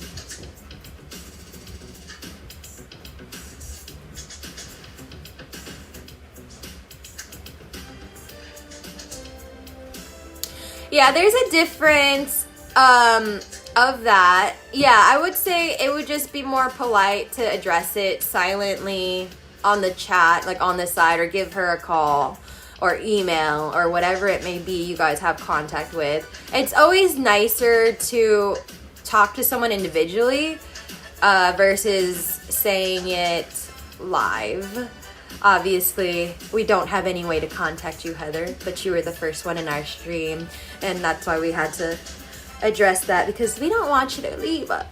Yeah, there's a difference of that. Yeah, I would say it would just be more polite to address it silently on the chat, like on the side, or give her a call or email or whatever it may be you guys have contact with. It's always nicer to talk to someone individually versus saying it live. Obviously, we don't have any way to contact you, Heather, but you were the first one in our stream, and that's why we had to address that, because we don't want you to leave us.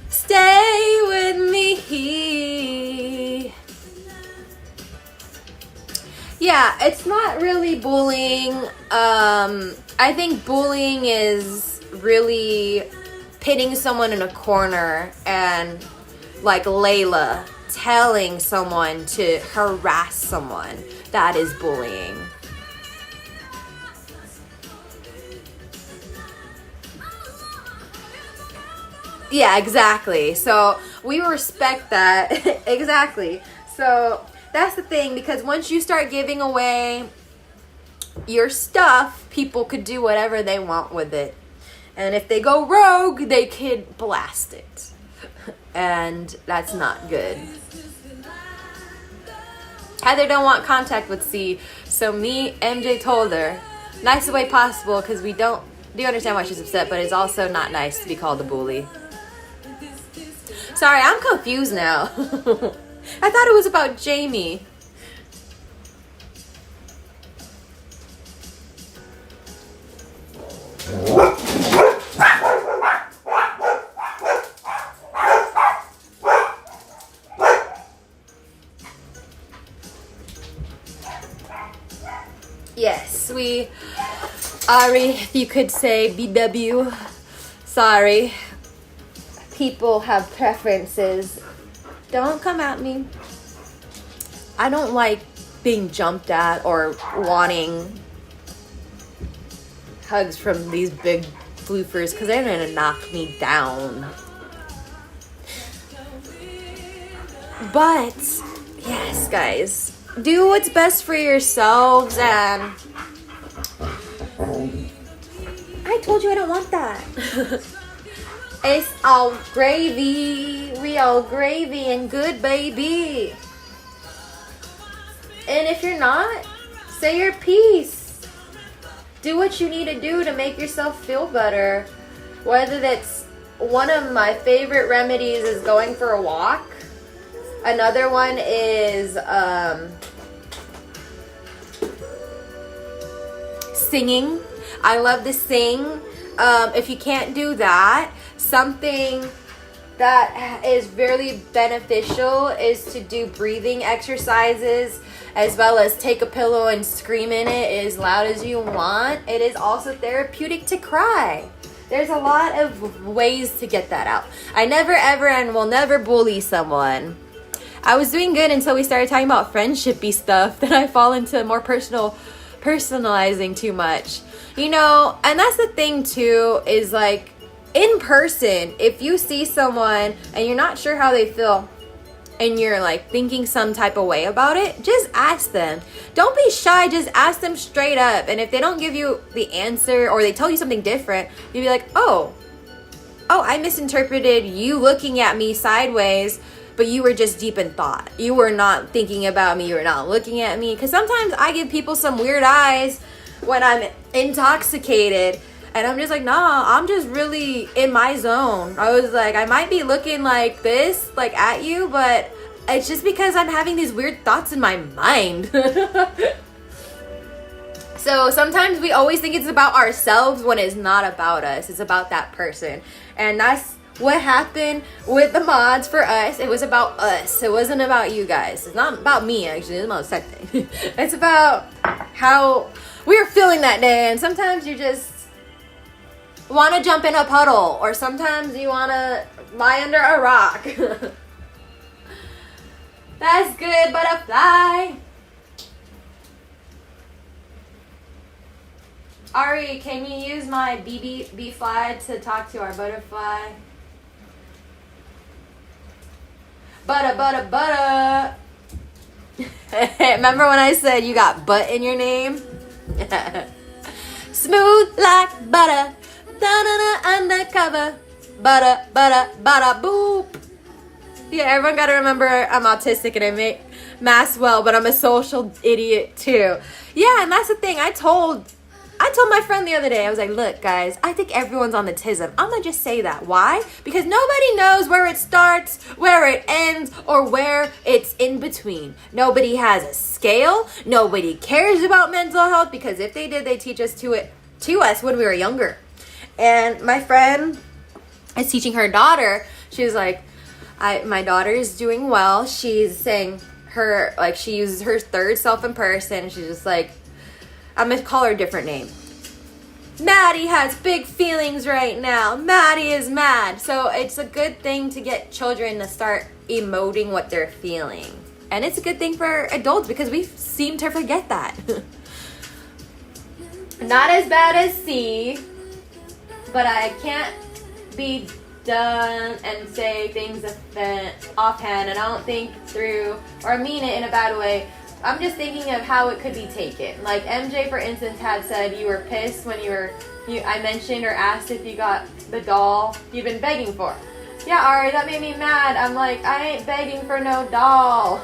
Stay with me. Yeah, it's not really bullying. I think bullying is really pitting someone in a corner and, like Layla, telling someone to harass someone. That is bullying. Yeah, exactly. So we respect that. Exactly. So that's the thing, because once you start giving away your stuff, people could do whatever they want with it. And if they go rogue, they could blast it. And that's not good. Heather don't want contact with C, so me, MJ told her, nicest way possible, because we do understand why she's upset, but it's also not nice to be called a bully. Sorry, I'm confused now. I thought it was about Jamie. Yes, Ari, if you could say BW. Sorry. People have preferences. Don't come at me. I don't like being jumped at or wanting hugs from these big floofers, because they're gonna knock me down. But yes, guys, do what's best for yourselves. And I told you I don't want that. It's all gravy. We all gravy and good, baby. And if you're not, say your piece. Do what you need to do to make yourself feel better. Whether that's, one of my favorite remedies is going for a walk. Another one is singing. I love to sing. If you can't do that, something that is very beneficial is to do breathing exercises, as well as take a pillow and scream in it as loud as you want. It is also therapeutic to cry. There's a lot of ways to get that out. I never, ever, and will never bully someone. I was doing good until we started talking about friendshipy stuff. Then I fall into more personalizing too much. You know, and that's the thing too, is like, in person, if you see someone and you're not sure how they feel and you're like thinking some type of way about it, just ask them. Don't be shy, just ask them straight up. And if they don't give you the answer, or they tell you something different, you'll be like, oh, I misinterpreted you looking at me sideways, but you were just deep in thought. You were not thinking about me, you were not looking at me. Because sometimes I give people some weird eyes when I'm intoxicated, and I'm just like, nah, I'm just really in my zone. I was like, I might be looking like this, like at you, but it's just because I'm having these weird thoughts in my mind. So sometimes we always think it's about ourselves when it's not about us. It's about that person. And that's what happened with the mods for us. It was about us. It wasn't about you guys. It's not about me, actually. It's about something. It's about how we were feeling that day. And sometimes you just want to jump in a puddle, or sometimes you want to lie under a rock. That's good, butterfly. Ari, can you use my bee fly to talk to our butterfly? Butter. Remember when I said you got butt in your name? Smooth like butter. Da-da-da, undercover. Butter, boop. Yeah, everyone gotta remember I'm autistic and I make math well, but I'm a social idiot too. Yeah, and that's the thing. I told I told my friend the other day, I was like, look, guys, I think everyone's on the tism. I'm going to just say that. Why? Because nobody knows where it starts, where it ends, or where it's in between. Nobody has a scale. Nobody cares about mental health, because if they did, they'd teach us to us when we were younger. And my friend is teaching her daughter. She was like, my daughter is doing well. She's saying she uses her third self in person. She's just like, I'm going to call her a different name. Maddie has big feelings right now. Maddie is mad. So it's a good thing to get children to start emoting what they're feeling. And it's a good thing for adults because we seem to forget that. Not as bad as C, but I can't be done and say things offhand and I don't think through or mean it in a bad way. I'm just thinking of how it could be taken. Like MJ, for instance, had said you were pissed when I mentioned or asked if you got the doll you've been begging for. Yeah, Ari, that made me mad. I'm like, I ain't begging for no doll.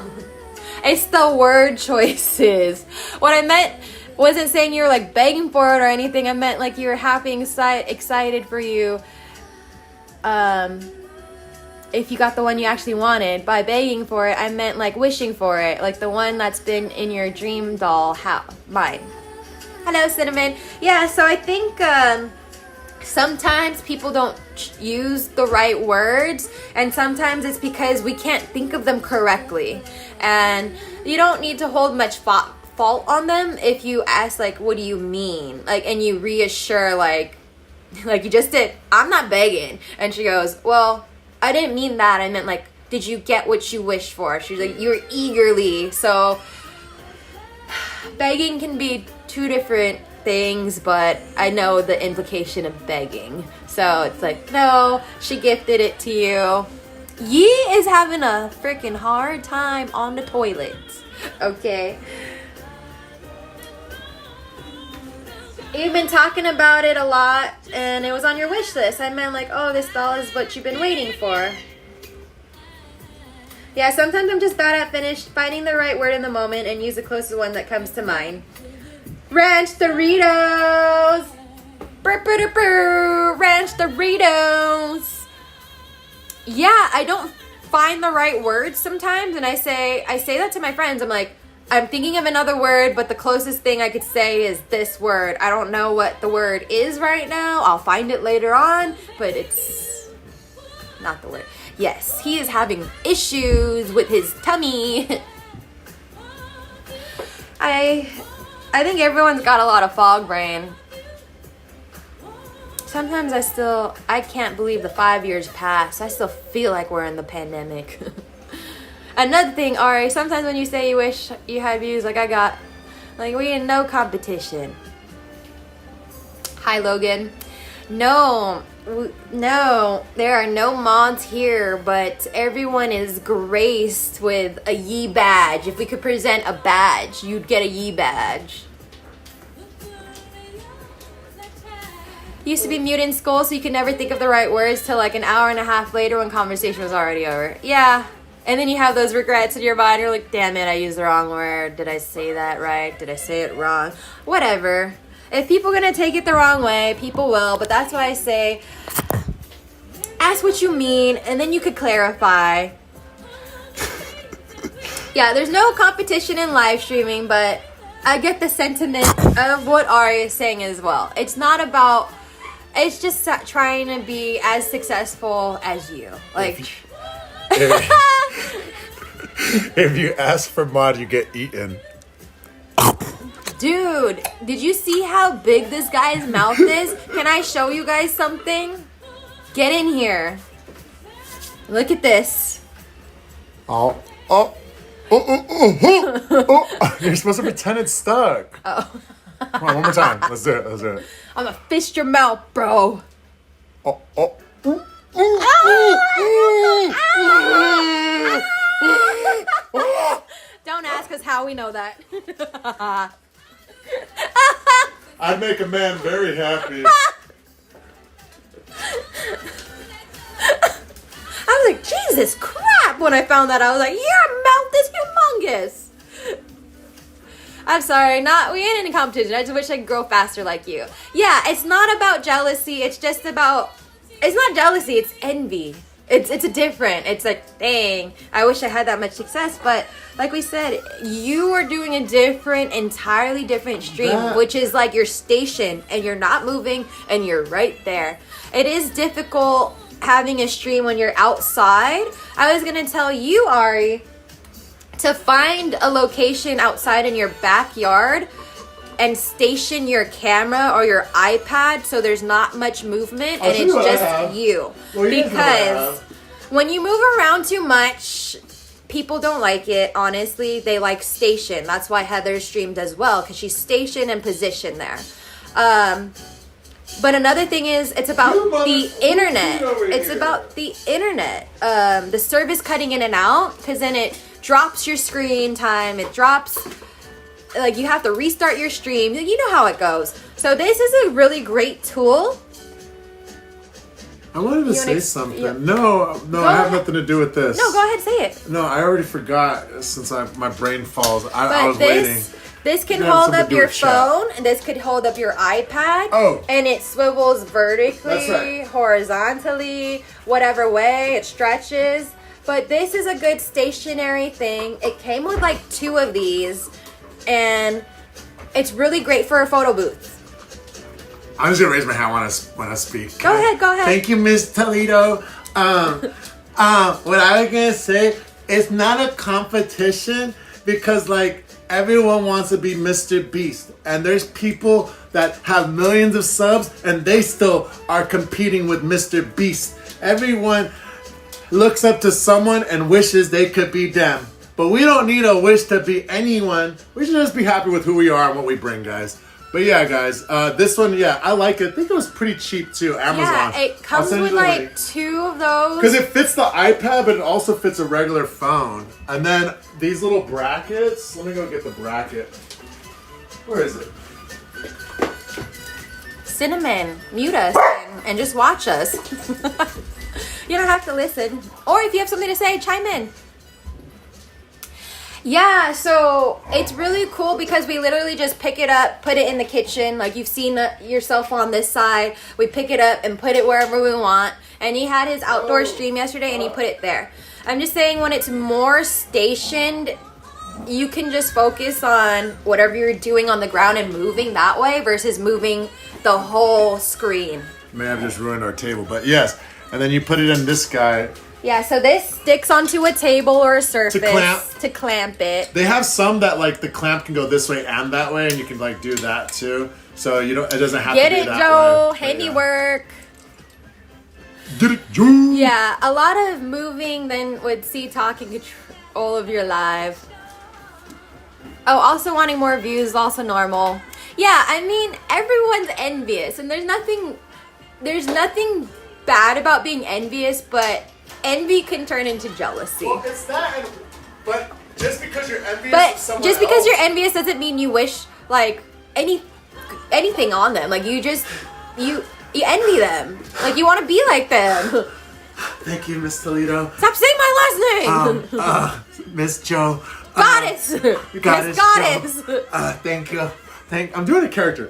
It's the word choices. What I meant wasn't saying you were like begging for it or anything. I meant like you were happy and excited for you. If you got the one you actually wanted. By begging for it, I meant like wishing for it, like the one that's been in your dream doll mine. Hello, Cinnamon. Yeah, so I think sometimes people don't use the right words, and sometimes it's because we can't think of them correctly. And you don't need to hold much fault on them if you ask like, what do you mean? Like, and you reassure like you just did, I'm not begging. And she goes, well, I didn't mean that. I meant like, did you get what you wished for? She's like, you were eagerly. So begging can be two different things, but I know the implication of begging. So it's like, no, she gifted it to you. Yee is having a freaking hard time on the toilet. Okay. You've been talking about it a lot, and it was on your wish list. I meant like, oh, this doll is what you've been waiting for. Yeah, sometimes I'm just bad at finding the right word in the moment and use the closest one that comes to mind. Ranch Doritos! Ranch Doritos! Yeah, I don't find the right words sometimes, and I say that to my friends. I'm like, I'm thinking of another word, but the closest thing I could say is this word. I don't know what the word is right now. I'll find it later on, but it's not the word. Yes, he is having issues with his tummy. I think everyone's got a lot of fog brain. Sometimes I can't believe the 5 years passed. I still feel like we're in the pandemic. Another thing, Ari, sometimes when you say you wish you had views like I got, like we in no competition. Hi, Logan. No, there are no mods here, but everyone is graced with a Yee badge. If we could present a badge, you'd get a Yee badge. Used to be mute in school, so you could never think of the right words till like an hour and a half later when conversation was already over. Yeah. And then you have those regrets in your mind. You're like, damn it, I used the wrong word. Did I say that right? Did I say it wrong? Whatever. If people are going to take it the wrong way, people will. But that's why I say, ask what you mean, and then you could clarify. Yeah, there's no competition in live streaming, but I get the sentiment of what Ari is saying as well. It's not about, it's just trying to be as successful as you. Like... If you ask for mod, you get eaten. Dude, did you see how big this guy's mouth is? Can I show you guys something? Get in here. Look at this. Oh. You're supposed to pretend it's stuck. Oh. Come on, one more time. Let's do it. I'm gonna fist your mouth, bro. Oh. Don't ask us how we know that. I'd make a man very happy. I was like, Jesus crap, when I found that. I was like, your mouth is humongous. I'm sorry, we ain't in a competition. I just wish I could grow faster like you. Yeah, it's not about jealousy. It's just about, it's not jealousy, it's envy. It's a different, it's like, dang, I wish I had that much success. But like we said, you are doing a different, entirely different stream, which is like your station, and you're not moving and you're right there. It is difficult having a stream when you're outside. I was gonna tell you, Ari, to find a location outside in your backyard and station your camera or your iPad so there's not much movement and it's just you. Well, because when you move around too much, people don't like it, honestly. They like station. That's why Heather's stream does well, because she's stationed and positioned there. But another thing is, it's about the internet. It's about the internet. The service cutting in and out, because then it drops your screen time. It drops, like, you have to restart your stream. You know how it goes. So this is a really great tool. I wanted to say something. No, I have nothing to do with this. No, go ahead, say it. No, I already forgot since my brain falls. I was waiting. This can hold up your phone, and this could hold up your iPad. Oh. And it swivels vertically, That's right. horizontally, whatever way it stretches. But this is a good stationary thing. It came with like 2 of these, and it's really great for a photo booth. I'm just gonna raise my hand when I speak. Go ahead. Thank you, Miss Toledo. What I was gonna say, it's not a competition, because like everyone wants to be Mr. Beast, and there's people that have millions of subs and they still are competing with Mr. Beast. Everyone looks up to someone and wishes they could be them. But we don't need a wish to be anyone. We should just be happy with who we are and what we bring, guys. But yeah, guys, this one, yeah, I like it. I think it was pretty cheap too, Amazon. Yeah, it comes with like 2 of those. Because it fits the iPad, but it also fits a regular phone. And then these little brackets, let me go get the bracket. Where is it? Cinnamon, mute us and just watch us. You don't have to listen. Or if you have something to say, chime in. Yeah, so it's really cool because we literally just pick it up, put it in the kitchen. Like you've seen yourself on this side. We pick it up and put it wherever we want. And he had his outdoor stream yesterday and he put it there. I'm just saying, when it's more stationed, you can just focus on whatever you're doing on the ground and moving that way versus moving the whole screen. May have just ruined our table, but yes. And then you put it in this guy. Yeah, so this sticks onto a table or a surface To clamp it. They have some that like the clamp can go this way and that way, and you can like do that too. So you don't. It doesn't have Get to be it, that Joe. way. Handiwork. Get it, Joe. Yeah, a lot of moving then would see talking control of your live. Oh, also wanting more views, also normal. Yeah, I mean, everyone's envious, and there's nothing bad about being envious, but envy can turn into jealousy. Well, it's that, but just because you're envious But of someone just because else, you're envious doesn't mean you wish like anything on them. Like you envy them. Like you want to be like them. Thank you, Miss Toledo. Stop saying my last name. Miss Joe. Goddess. Goddess. Miss Goddess. Thank you. I'm doing a character.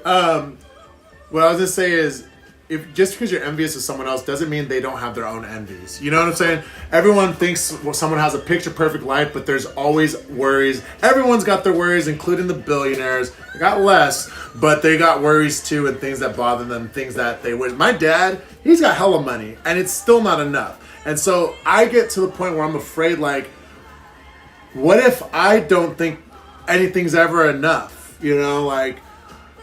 What I was gonna say is, if just because you're envious of someone else doesn't mean they don't have their own envies. You know what I'm saying? Everyone thinks someone has a picture perfect life, but there's always worries. Everyone's got their worries, including the billionaires. They got less, but they got worries too, and things that bother them, things that they wish. My dad, he's got hella money, and it's still not enough. And so I get to the point where I'm afraid, like, what if I don't think anything's ever enough? You know, like,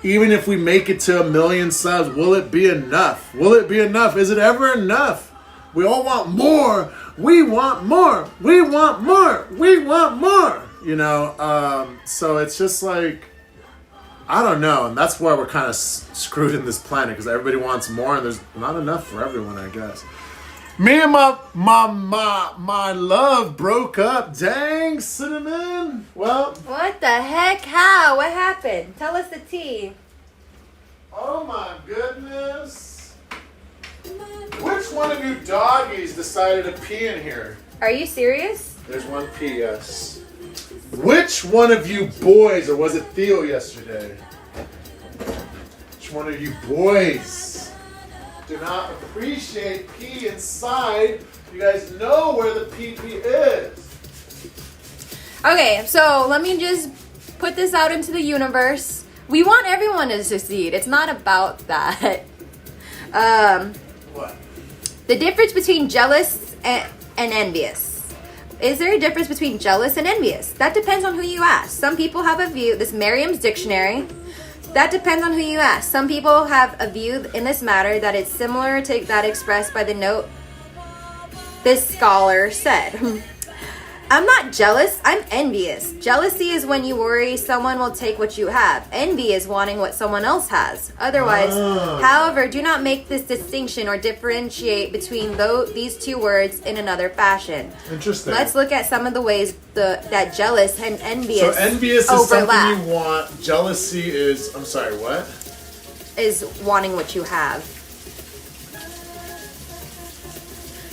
even if we make it to 1 million subs, will it be enough? Will it be enough? Is it ever enough? We all want more. We want more. We want more. We want more. You know, so it's just like, I don't know. And that's why we're kind of screwed in this planet, because everybody wants more and there's not enough for everyone, I guess. Me and my love broke up. Dang, Cinnamon. Well. What the heck? How? What happened? Tell us the tea. Oh my goodness. Which one of you doggies decided to pee in here? Are you serious? There's one pee, yes. Which one of you boys, or was it Theo yesterday? Which one of you boys do not appreciate pee inside? You guys know where the pee-pee is. Okay, so let me just put this out into the universe. We want everyone to succeed. It's not about that. What? The difference between jealous and envious. Is there a difference between jealous and envious? That depends on who you ask. Some people have a view, this Merriam's dictionary. That depends on who you ask. Some people have a view in this matter that it's similar to that expressed by the note this scholar said. I'm not jealous, I'm envious. Jealousy is when you worry someone will take what you have. Envy is wanting what someone else has. Otherwise, however, do not make this distinction or differentiate between these two words in another fashion. Interesting. Let's look at some of the ways that jealous and envious So envious overlap. is something you want. Jealousy is, I'm sorry, what? Is wanting what you have.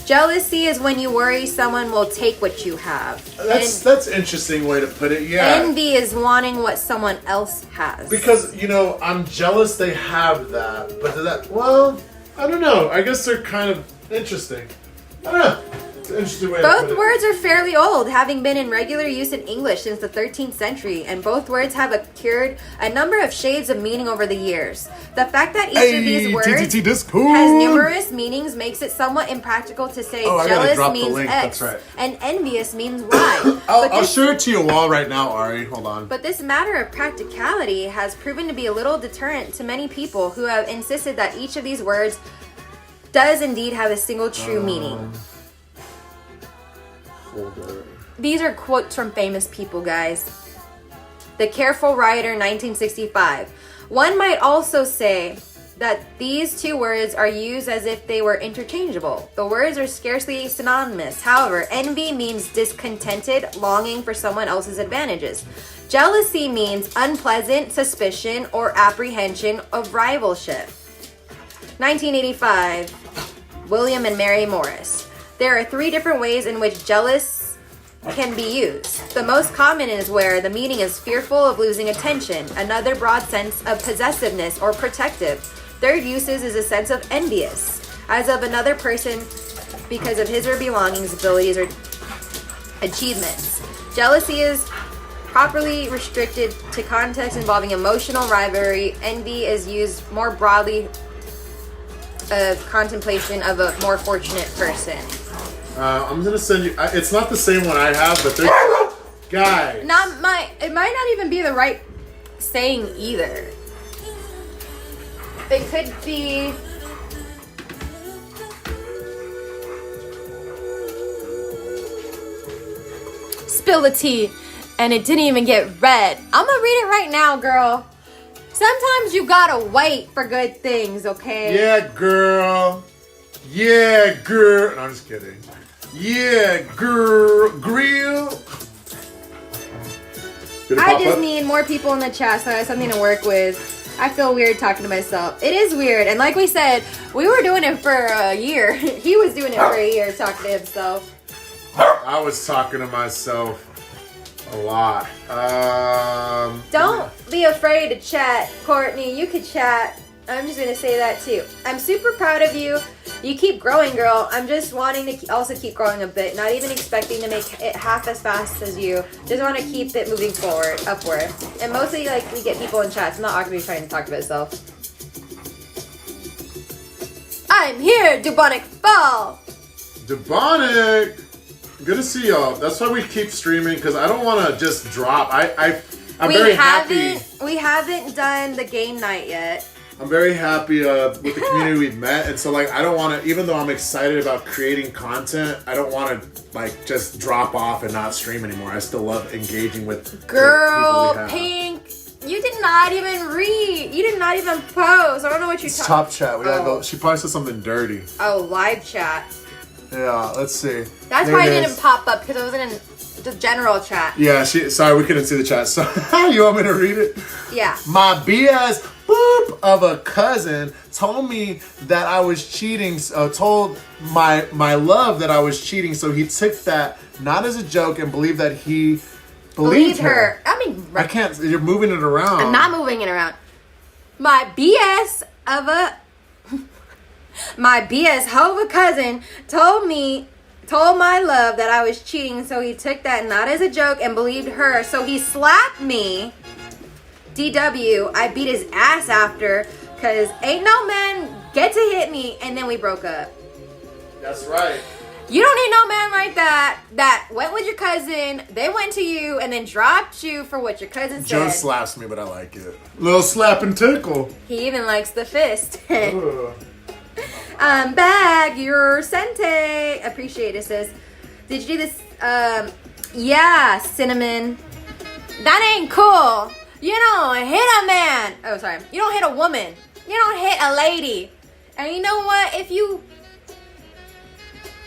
Jealousy is when you worry someone will take what you have. That's an interesting way to put it, yeah. Envy is wanting what someone else has. Because, I'm jealous they have that. But well, I don't know. I guess they're kind of interesting. I don't know. It's an interesting way to put it. Both words are fairly old, having been in regular use in English since the 13th century, and both words have accrued a number of shades of meaning over the years. The fact that each of these words has numerous meanings makes it somewhat impractical to say jealous means X and envious means Y. I'll show it to your wall right now, Ari. Hold on. But this matter of practicality has proven to be a little deterrent to many people who have insisted that each of these words does indeed have a single true meaning. These are quotes from famous people, guys. The Careful Writer, 1965. One might also say that these two words are used as if they were interchangeable. The words are scarcely synonymous. However, envy means discontented, longing for someone else's advantages. Jealousy means unpleasant suspicion or apprehension of rivalship. 1985. William and Mary Morris. There are 3 different ways in which jealous can be used. The most common is where the meaning is fearful of losing attention, another broad sense of possessiveness or protective. Third uses is a sense of envious, as of another person because of his or belongings, abilities, or achievements. Jealousy is properly restricted to context involving emotional rivalry. Envy is used more broadly of contemplation of a more fortunate person. I'm gonna send you. It's not the same one I have, but there's guys. It might not even be the right saying either. It could be. Spill the tea, and it didn't even get read. I'm gonna read it right now, girl. Sometimes you gotta wait for good things, okay? Yeah, girl. Yeah, girl. No, I'm just kidding. Yeah, girl. Grill. I just need more people in the chat so I have something to work with. I feel weird talking to myself. It is weird. And like we said, we were doing it for a year. He was doing it for a year, talking to himself. I was talking to myself a lot. Don't be afraid to chat, Courtney. You could chat. I'm just going to say that too. I'm super proud of you. You keep growing, girl. I'm just wanting to also keep growing a bit. Not even expecting to make it half as fast as you. Just want to keep it moving forward, upward. And mostly, like, we get people in chats. I'm not awkwardly trying to talk to myself. I'm here, Dubonic Fall. Dubonic. Good to see y'all. That's why we keep streaming, because I don't want to just drop. I'm very happy. We haven't done the game night yet. I'm very happy with the community we've met, and so like I don't want to, even though I'm excited about creating content, I don't want to like just drop off and not stream anymore. I still love engaging with Girl, the people we have. Pink, you did not even read. You did not even post. I don't know what you're talking. Top chat. We gotta go. She probably said something dirty. Oh, live chat. Yeah. Let's see. That's why it didn't pop up because I wasn't in the general chat. Yeah. Sorry, we couldn't see the chat. So you want me to read it? Yeah. My BS boop of a cousin told me that I was cheating. Told my love that I was cheating. So he took that not as a joke and believed that he Believed her. I mean, I can't. You're moving it around. I'm not moving it around. My BS of a hova cousin told my love that I was cheating, so he took that not as a joke and believed her. So he slapped me. DW, I beat his ass after, cause ain't no man get to hit me, and then we broke up. That's right. You don't need no man like that went with your cousin, they went to you, and then dropped you for what your cousin said. Joe slaps me, but I like it. Little slap and tickle. He even likes the fist. Ugh. I'm back. You're sente. Appreciate it, sis. Did you do this? Yeah, cinnamon. That ain't cool. You don't hit a man. Oh, sorry. You don't hit a woman. You don't hit a lady. And you know what?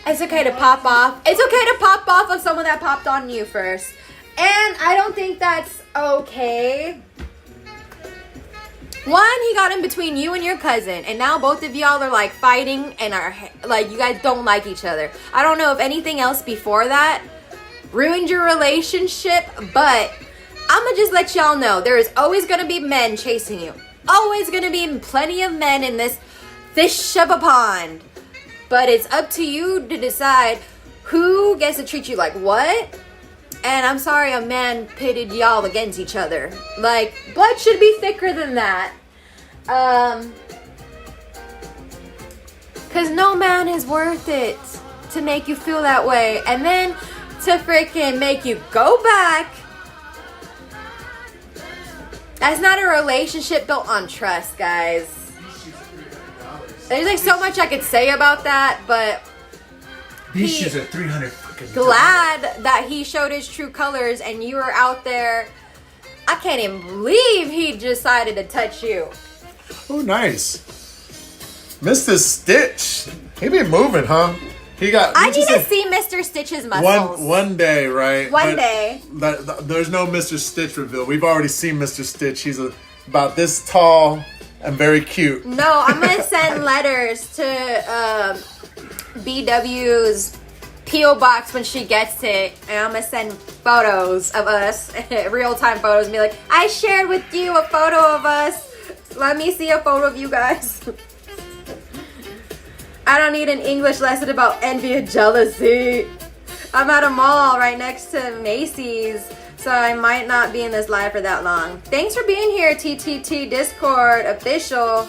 It's okay to pop off. It's okay to pop off of someone that popped on you first. And I don't think that's okay. One, he got in between you and your cousin, and now both of y'all are like fighting and are like, you guys don't like each other. I don't know if anything else before that ruined your relationship, but I'm gonna just let y'all know there is always gonna be men chasing you. Always gonna be plenty of men in this fish of a pond. But it's up to you to decide who gets to treat you like what. And I'm sorry a man pitted y'all against each other. Like, blood should be thicker than that. Cause no man is worth it to make you feel that way. And then to freaking make you go back. That's not a relationship built on trust, guys. There's like so much I could say about that, but These shoes are 300 freaking glad that he showed his true colors and you were out there. I can't even believe he decided to touch you. Oh, nice. Mr. Stitch. He be moving, huh? I need to see Mr. Stitch's muscles. One day, right? One day. There's no Mr. Stitch reveal. We've already seen Mr. Stitch. He's about this tall and very cute. No, I'm going to send letters to BW's P.O. box when she gets it. And I'm going to send photos of us, real-time photos, and be like, I shared with you a photo of us. Let me see a photo of you guys. I don't need an English lesson about envy and jealousy. I'm at a mall right next to Macy's, so I might not be in this live for that long. Thanks for being here, TTT Discord official.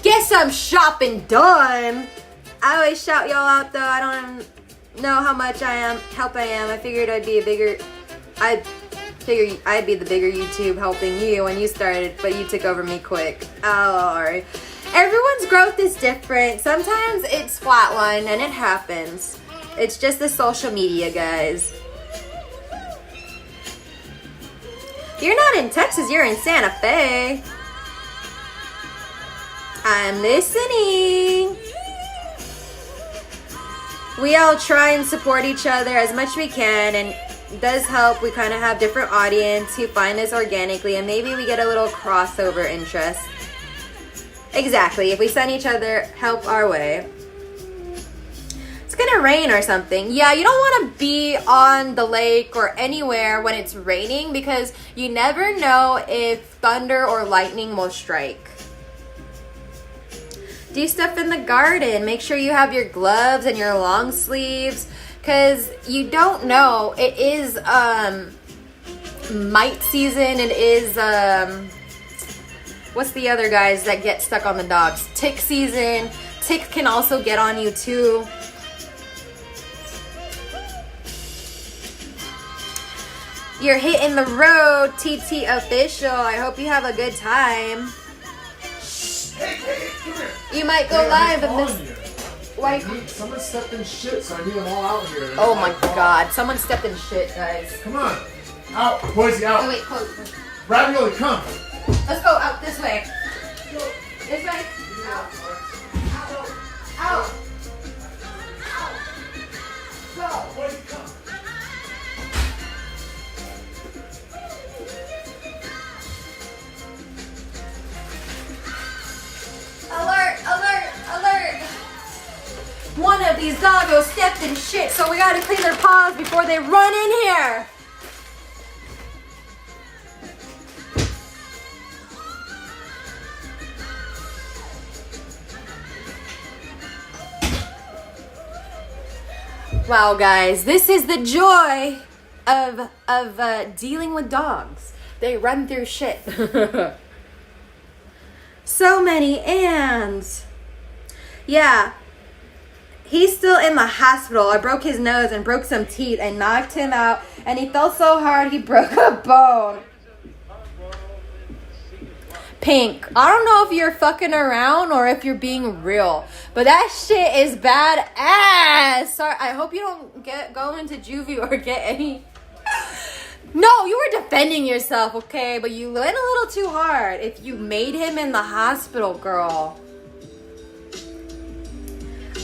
Get some shopping done. I always shout y'all out though. I don't know how much help I am. I figured I'd be the bigger YouTube helping you when you started, but you took over me quick. Oh, alright. Everyone's growth is different. Sometimes it's flatline and it happens. It's just the social media, guys. You're not in Texas, you're in Santa Fe. I'm listening. We all try and support each other as much as we can, and it does help. We kind of have different audience who find us organically, and maybe we get a little crossover interest. Exactly. If we send each other help our way. It's gonna rain or something. Yeah, you don't want to be on the lake or anywhere when it's raining because you never know if thunder or lightning will strike. Do stuff in the garden. Make sure you have your gloves and your long sleeves because you don't know. It is mite season. It is what's the other guys that get stuck on the dogs? Tick season. Tick can also get on you too. You're hitting the road, TT official. I hope you have a good time. Hey, come here. You might go live and miss. Why? Someone stepped in shit, so I need them all out here. Oh my god, someone stepped in shit, guys. Come on. Out. Boise, out. Oh wait, close. Ravioli, come. Let's go out this way. This way. Out. Out. Out. Go. Boise, come. Alert, alert, alert. One of these doggos stepped in shit, so we gotta clean their paws before they run in here. Wow, guys, this is the joy of dealing with dogs. They run through shit. So many ands. Yeah. He's still in the hospital. I broke his nose and broke some teeth and knocked him out. And he fell so hard he broke a bone. Pink, I don't know if you're fucking around or if you're being real, but that shit is badass. Sorry, I hope you don't go into juvie or get any... No, you were defending yourself, okay? But you went a little too hard. If you made him in the hospital, girl.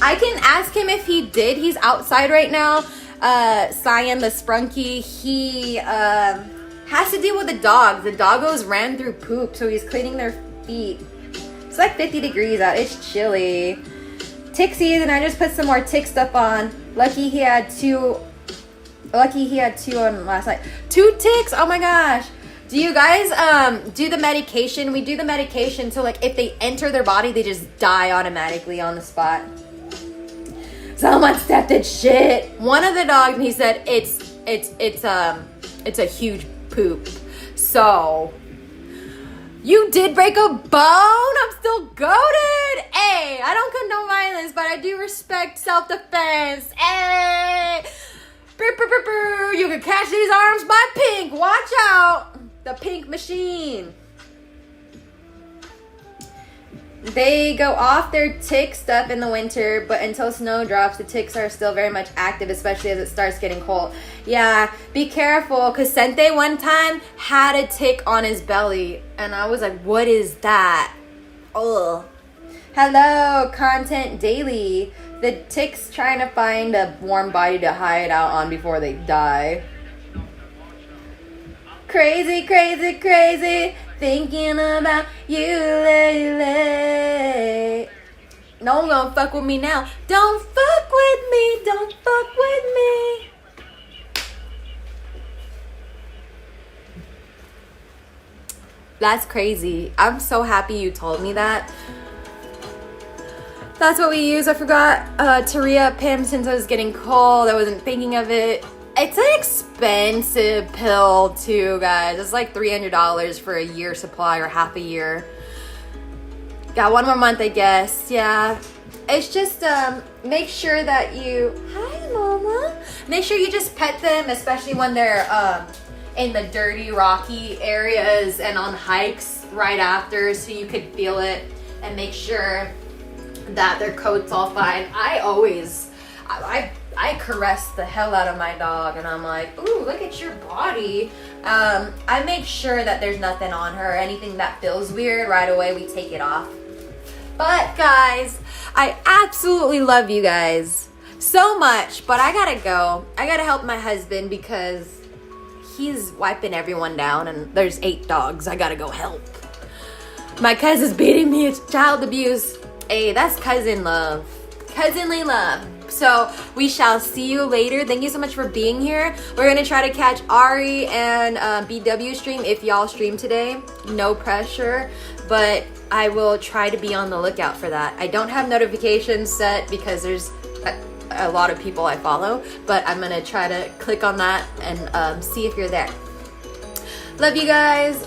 I can ask him if he did. He's outside right now. Cyan the Sprunky, he has to deal with the dogs. The doggos ran through poop, so he's cleaning their feet. It's like 50 degrees out. It's chilly. Tick season, I just put some more tick stuff on. Lucky he had two on last night. 2 ticks? Oh my gosh. Do you guys do the medication? We do the medication so like if they enter their body, they just die automatically on the spot. Someone stepped in shit. One of the dogs, he said it's a huge poop. So you did break a bone? I'm still goated. Hey, I don't condone violence, but I do respect self-defense. Hey. You can catch these arms by Pink. Watch out. The Pink machine. They go off their tick stuff in the winter, but until snow drops, the ticks are still very much active, especially as it starts getting cold. Yeah, be careful, because Sente one time had a tick on his belly, and I was like, what is that? Ugh. Hello, Content Daily. The tick's trying to find a warm body to hide out on before they die. Crazy, crazy, crazy. Thinking about you lately. No one gonna fuck with me now. Don't fuck with me. Don't fuck with me. That's crazy. I'm so happy you told me that. That's what we use. I forgot to re-up him since I was getting cold. I wasn't thinking of it. It's an expensive pill too, guys. It's like $300 for a year supply or half a year. Got 1 more month, I guess. Yeah. It's just make sure that you... Hi, Mama. Make sure you just pet them, especially when they're in the dirty, rocky areas and on hikes right after, so you could feel it and make sure that their coat's all fine. I caress the hell out of my dog and I'm like, ooh, look at your body. I make sure that there's nothing on her. Anything that feels weird, right away we take it off. But guys, I absolutely love you guys so much, but I gotta go. I gotta help my husband because he's wiping everyone down and there's 8 dogs. I gotta go help. My cousin's beating me. It's child abuse. Hey, that's cousin love. Cousinly love. So we shall see you later. Thank you so much for being here. We're gonna try to catch Ari and BW stream if y'all stream today. No pressure, but I will try to be on the lookout for that. I don't have notifications set because there's a lot of people I follow, but I'm gonna try to click on that and see if you're there. Love you guys.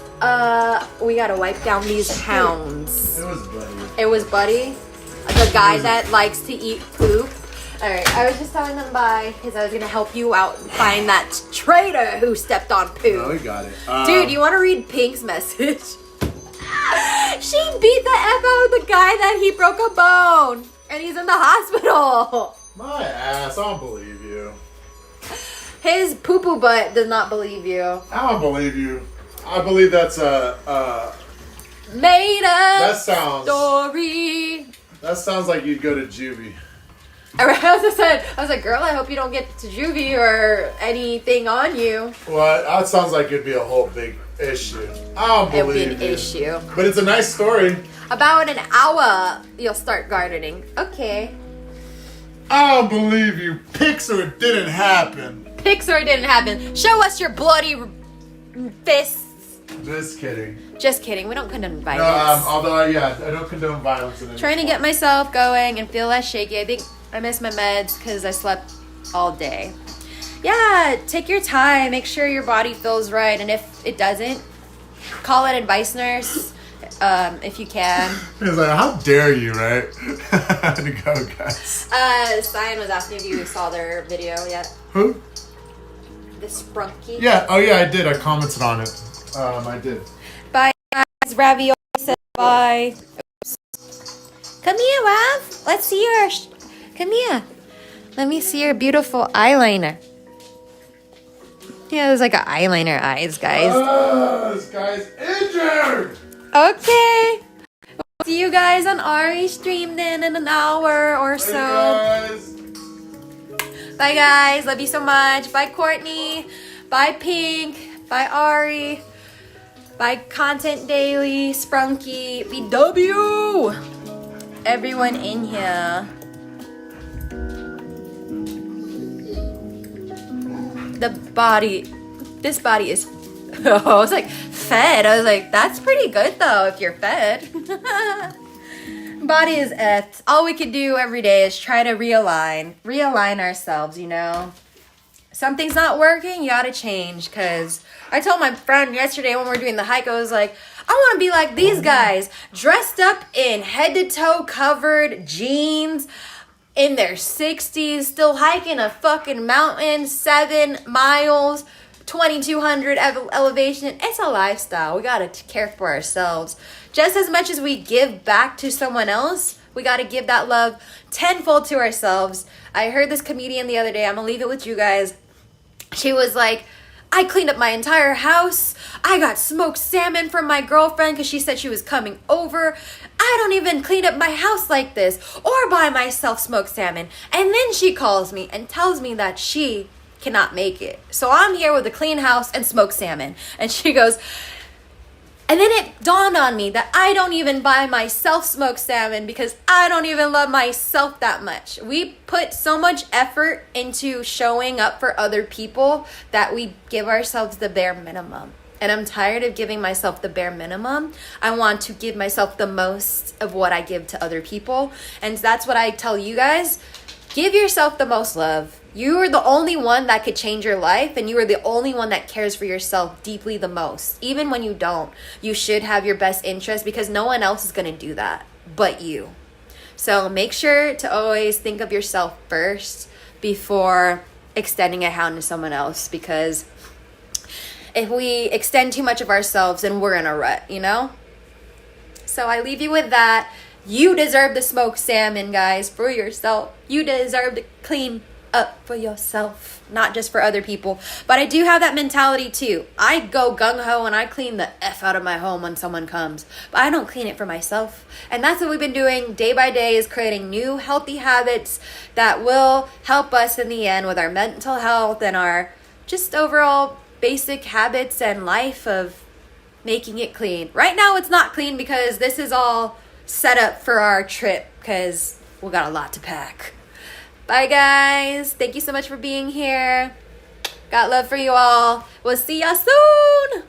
We gotta wipe down these hounds. It was Buddy. It was Buddy, the guy that likes to eat poop. All right, I was just telling them bye because I was gonna help you out and find that traitor who stepped on poop. No, we got it. Dude, you want to read Pink's message? She beat the F out of the guy that he broke a bone, and he's in the hospital. My ass, I don't believe you. His poo-poo butt does not believe you. I don't believe you. I believe that's a made up story. story. That sounds like you'd go to juvie. I was like, girl, I hope you don't get to juvie or anything on you. Well, that sounds like it'd be a whole big issue. I don't believe it would be an issue. But it's a nice story. About an hour, you'll start gardening. Okay. I don't believe you. Pixar, it didn't happen. Pixar didn't happen. Show us your bloody fists. Just kidding. Just kidding. We don't condone violence. Although, yeah, I don't condone violence in it. Trying to get myself going and feel less shaky. I think I missed my meds because I slept all day. Yeah, take your time. Make sure your body feels right. And if it doesn't, call an advice nurse if you can. He's like, how dare you, right? To go, guys. Cyan was asking if you saw their video yet. Who? The Sprunky. Yeah. Oh, yeah, I did. I commented on it. I did. Bye, guys. Ravioli said bye. Oops. Come here, Rav. Let's see your... Come here. Let me see your beautiful eyeliner. Yeah, there's like an eyeliner eyes, guys. This guy's injured! Okay. We'll see you guys on Ari's stream then in an hour or so. Guys. Bye, guys. Love you so much. Bye, Courtney. Bye, Pink. Bye, Ari. Bye, Content Daily, Sprunky, BW. Everyone in here. This body is, I was like, fed. I was like, that's pretty good though if you're fed. Body is all we can do every day is try to realign ourselves, you know. Something's not working, you gotta change. Because I told my friend yesterday when we were doing the hike, I was like, I want to be like these guys, dressed up in head to toe covered jeans, in their 60s, still hiking a fucking mountain, 7 miles, 2,200 elevation. It's a lifestyle. We gotta care for ourselves. Just as much as we give back to someone else, we gotta give that love tenfold to ourselves. I heard this comedian the other day. I'm gonna leave it with you guys. She was like, I cleaned up my entire house. I got smoked salmon from my girlfriend because she said she was coming over. I don't even clean up my house like this or buy myself smoked salmon. And then she calls me and tells me that she cannot make it. So I'm here with a clean house and smoked salmon. And she goes, and then it dawned on me that I don't even buy myself smoked salmon because I don't even love myself that much. We put so much effort into showing up for other people that we give ourselves the bare minimum. And I'm tired of giving myself the bare minimum. I want to give myself the most of what I give to other people. And that's what I tell you guys. Give yourself the most love. You are the only one that could change your life, and you are the only one that cares for yourself deeply the most. Even when you don't, you should have your best interest because no one else is going to do that but you. So make sure to always think of yourself first before extending a hand to someone else, because if we extend too much of ourselves, then we're in a rut, you know? So I leave you with that. You deserve the smoked salmon, guys, for yourself. You deserve to clean up for yourself, not just for other people. But I do have that mentality too. I go gung-ho and I clean the F out of my home when someone comes, but I don't clean it for myself. And that's what we've been doing day by day, is creating new healthy habits that will help us in the end with our mental health and our just overall basic habits and life of making it clean. Right now it's not clean because this is all set up for our trip because we got a lot to pack. Bye guys. Thank you so much for being here. Got love for you all. We'll see y'all soon.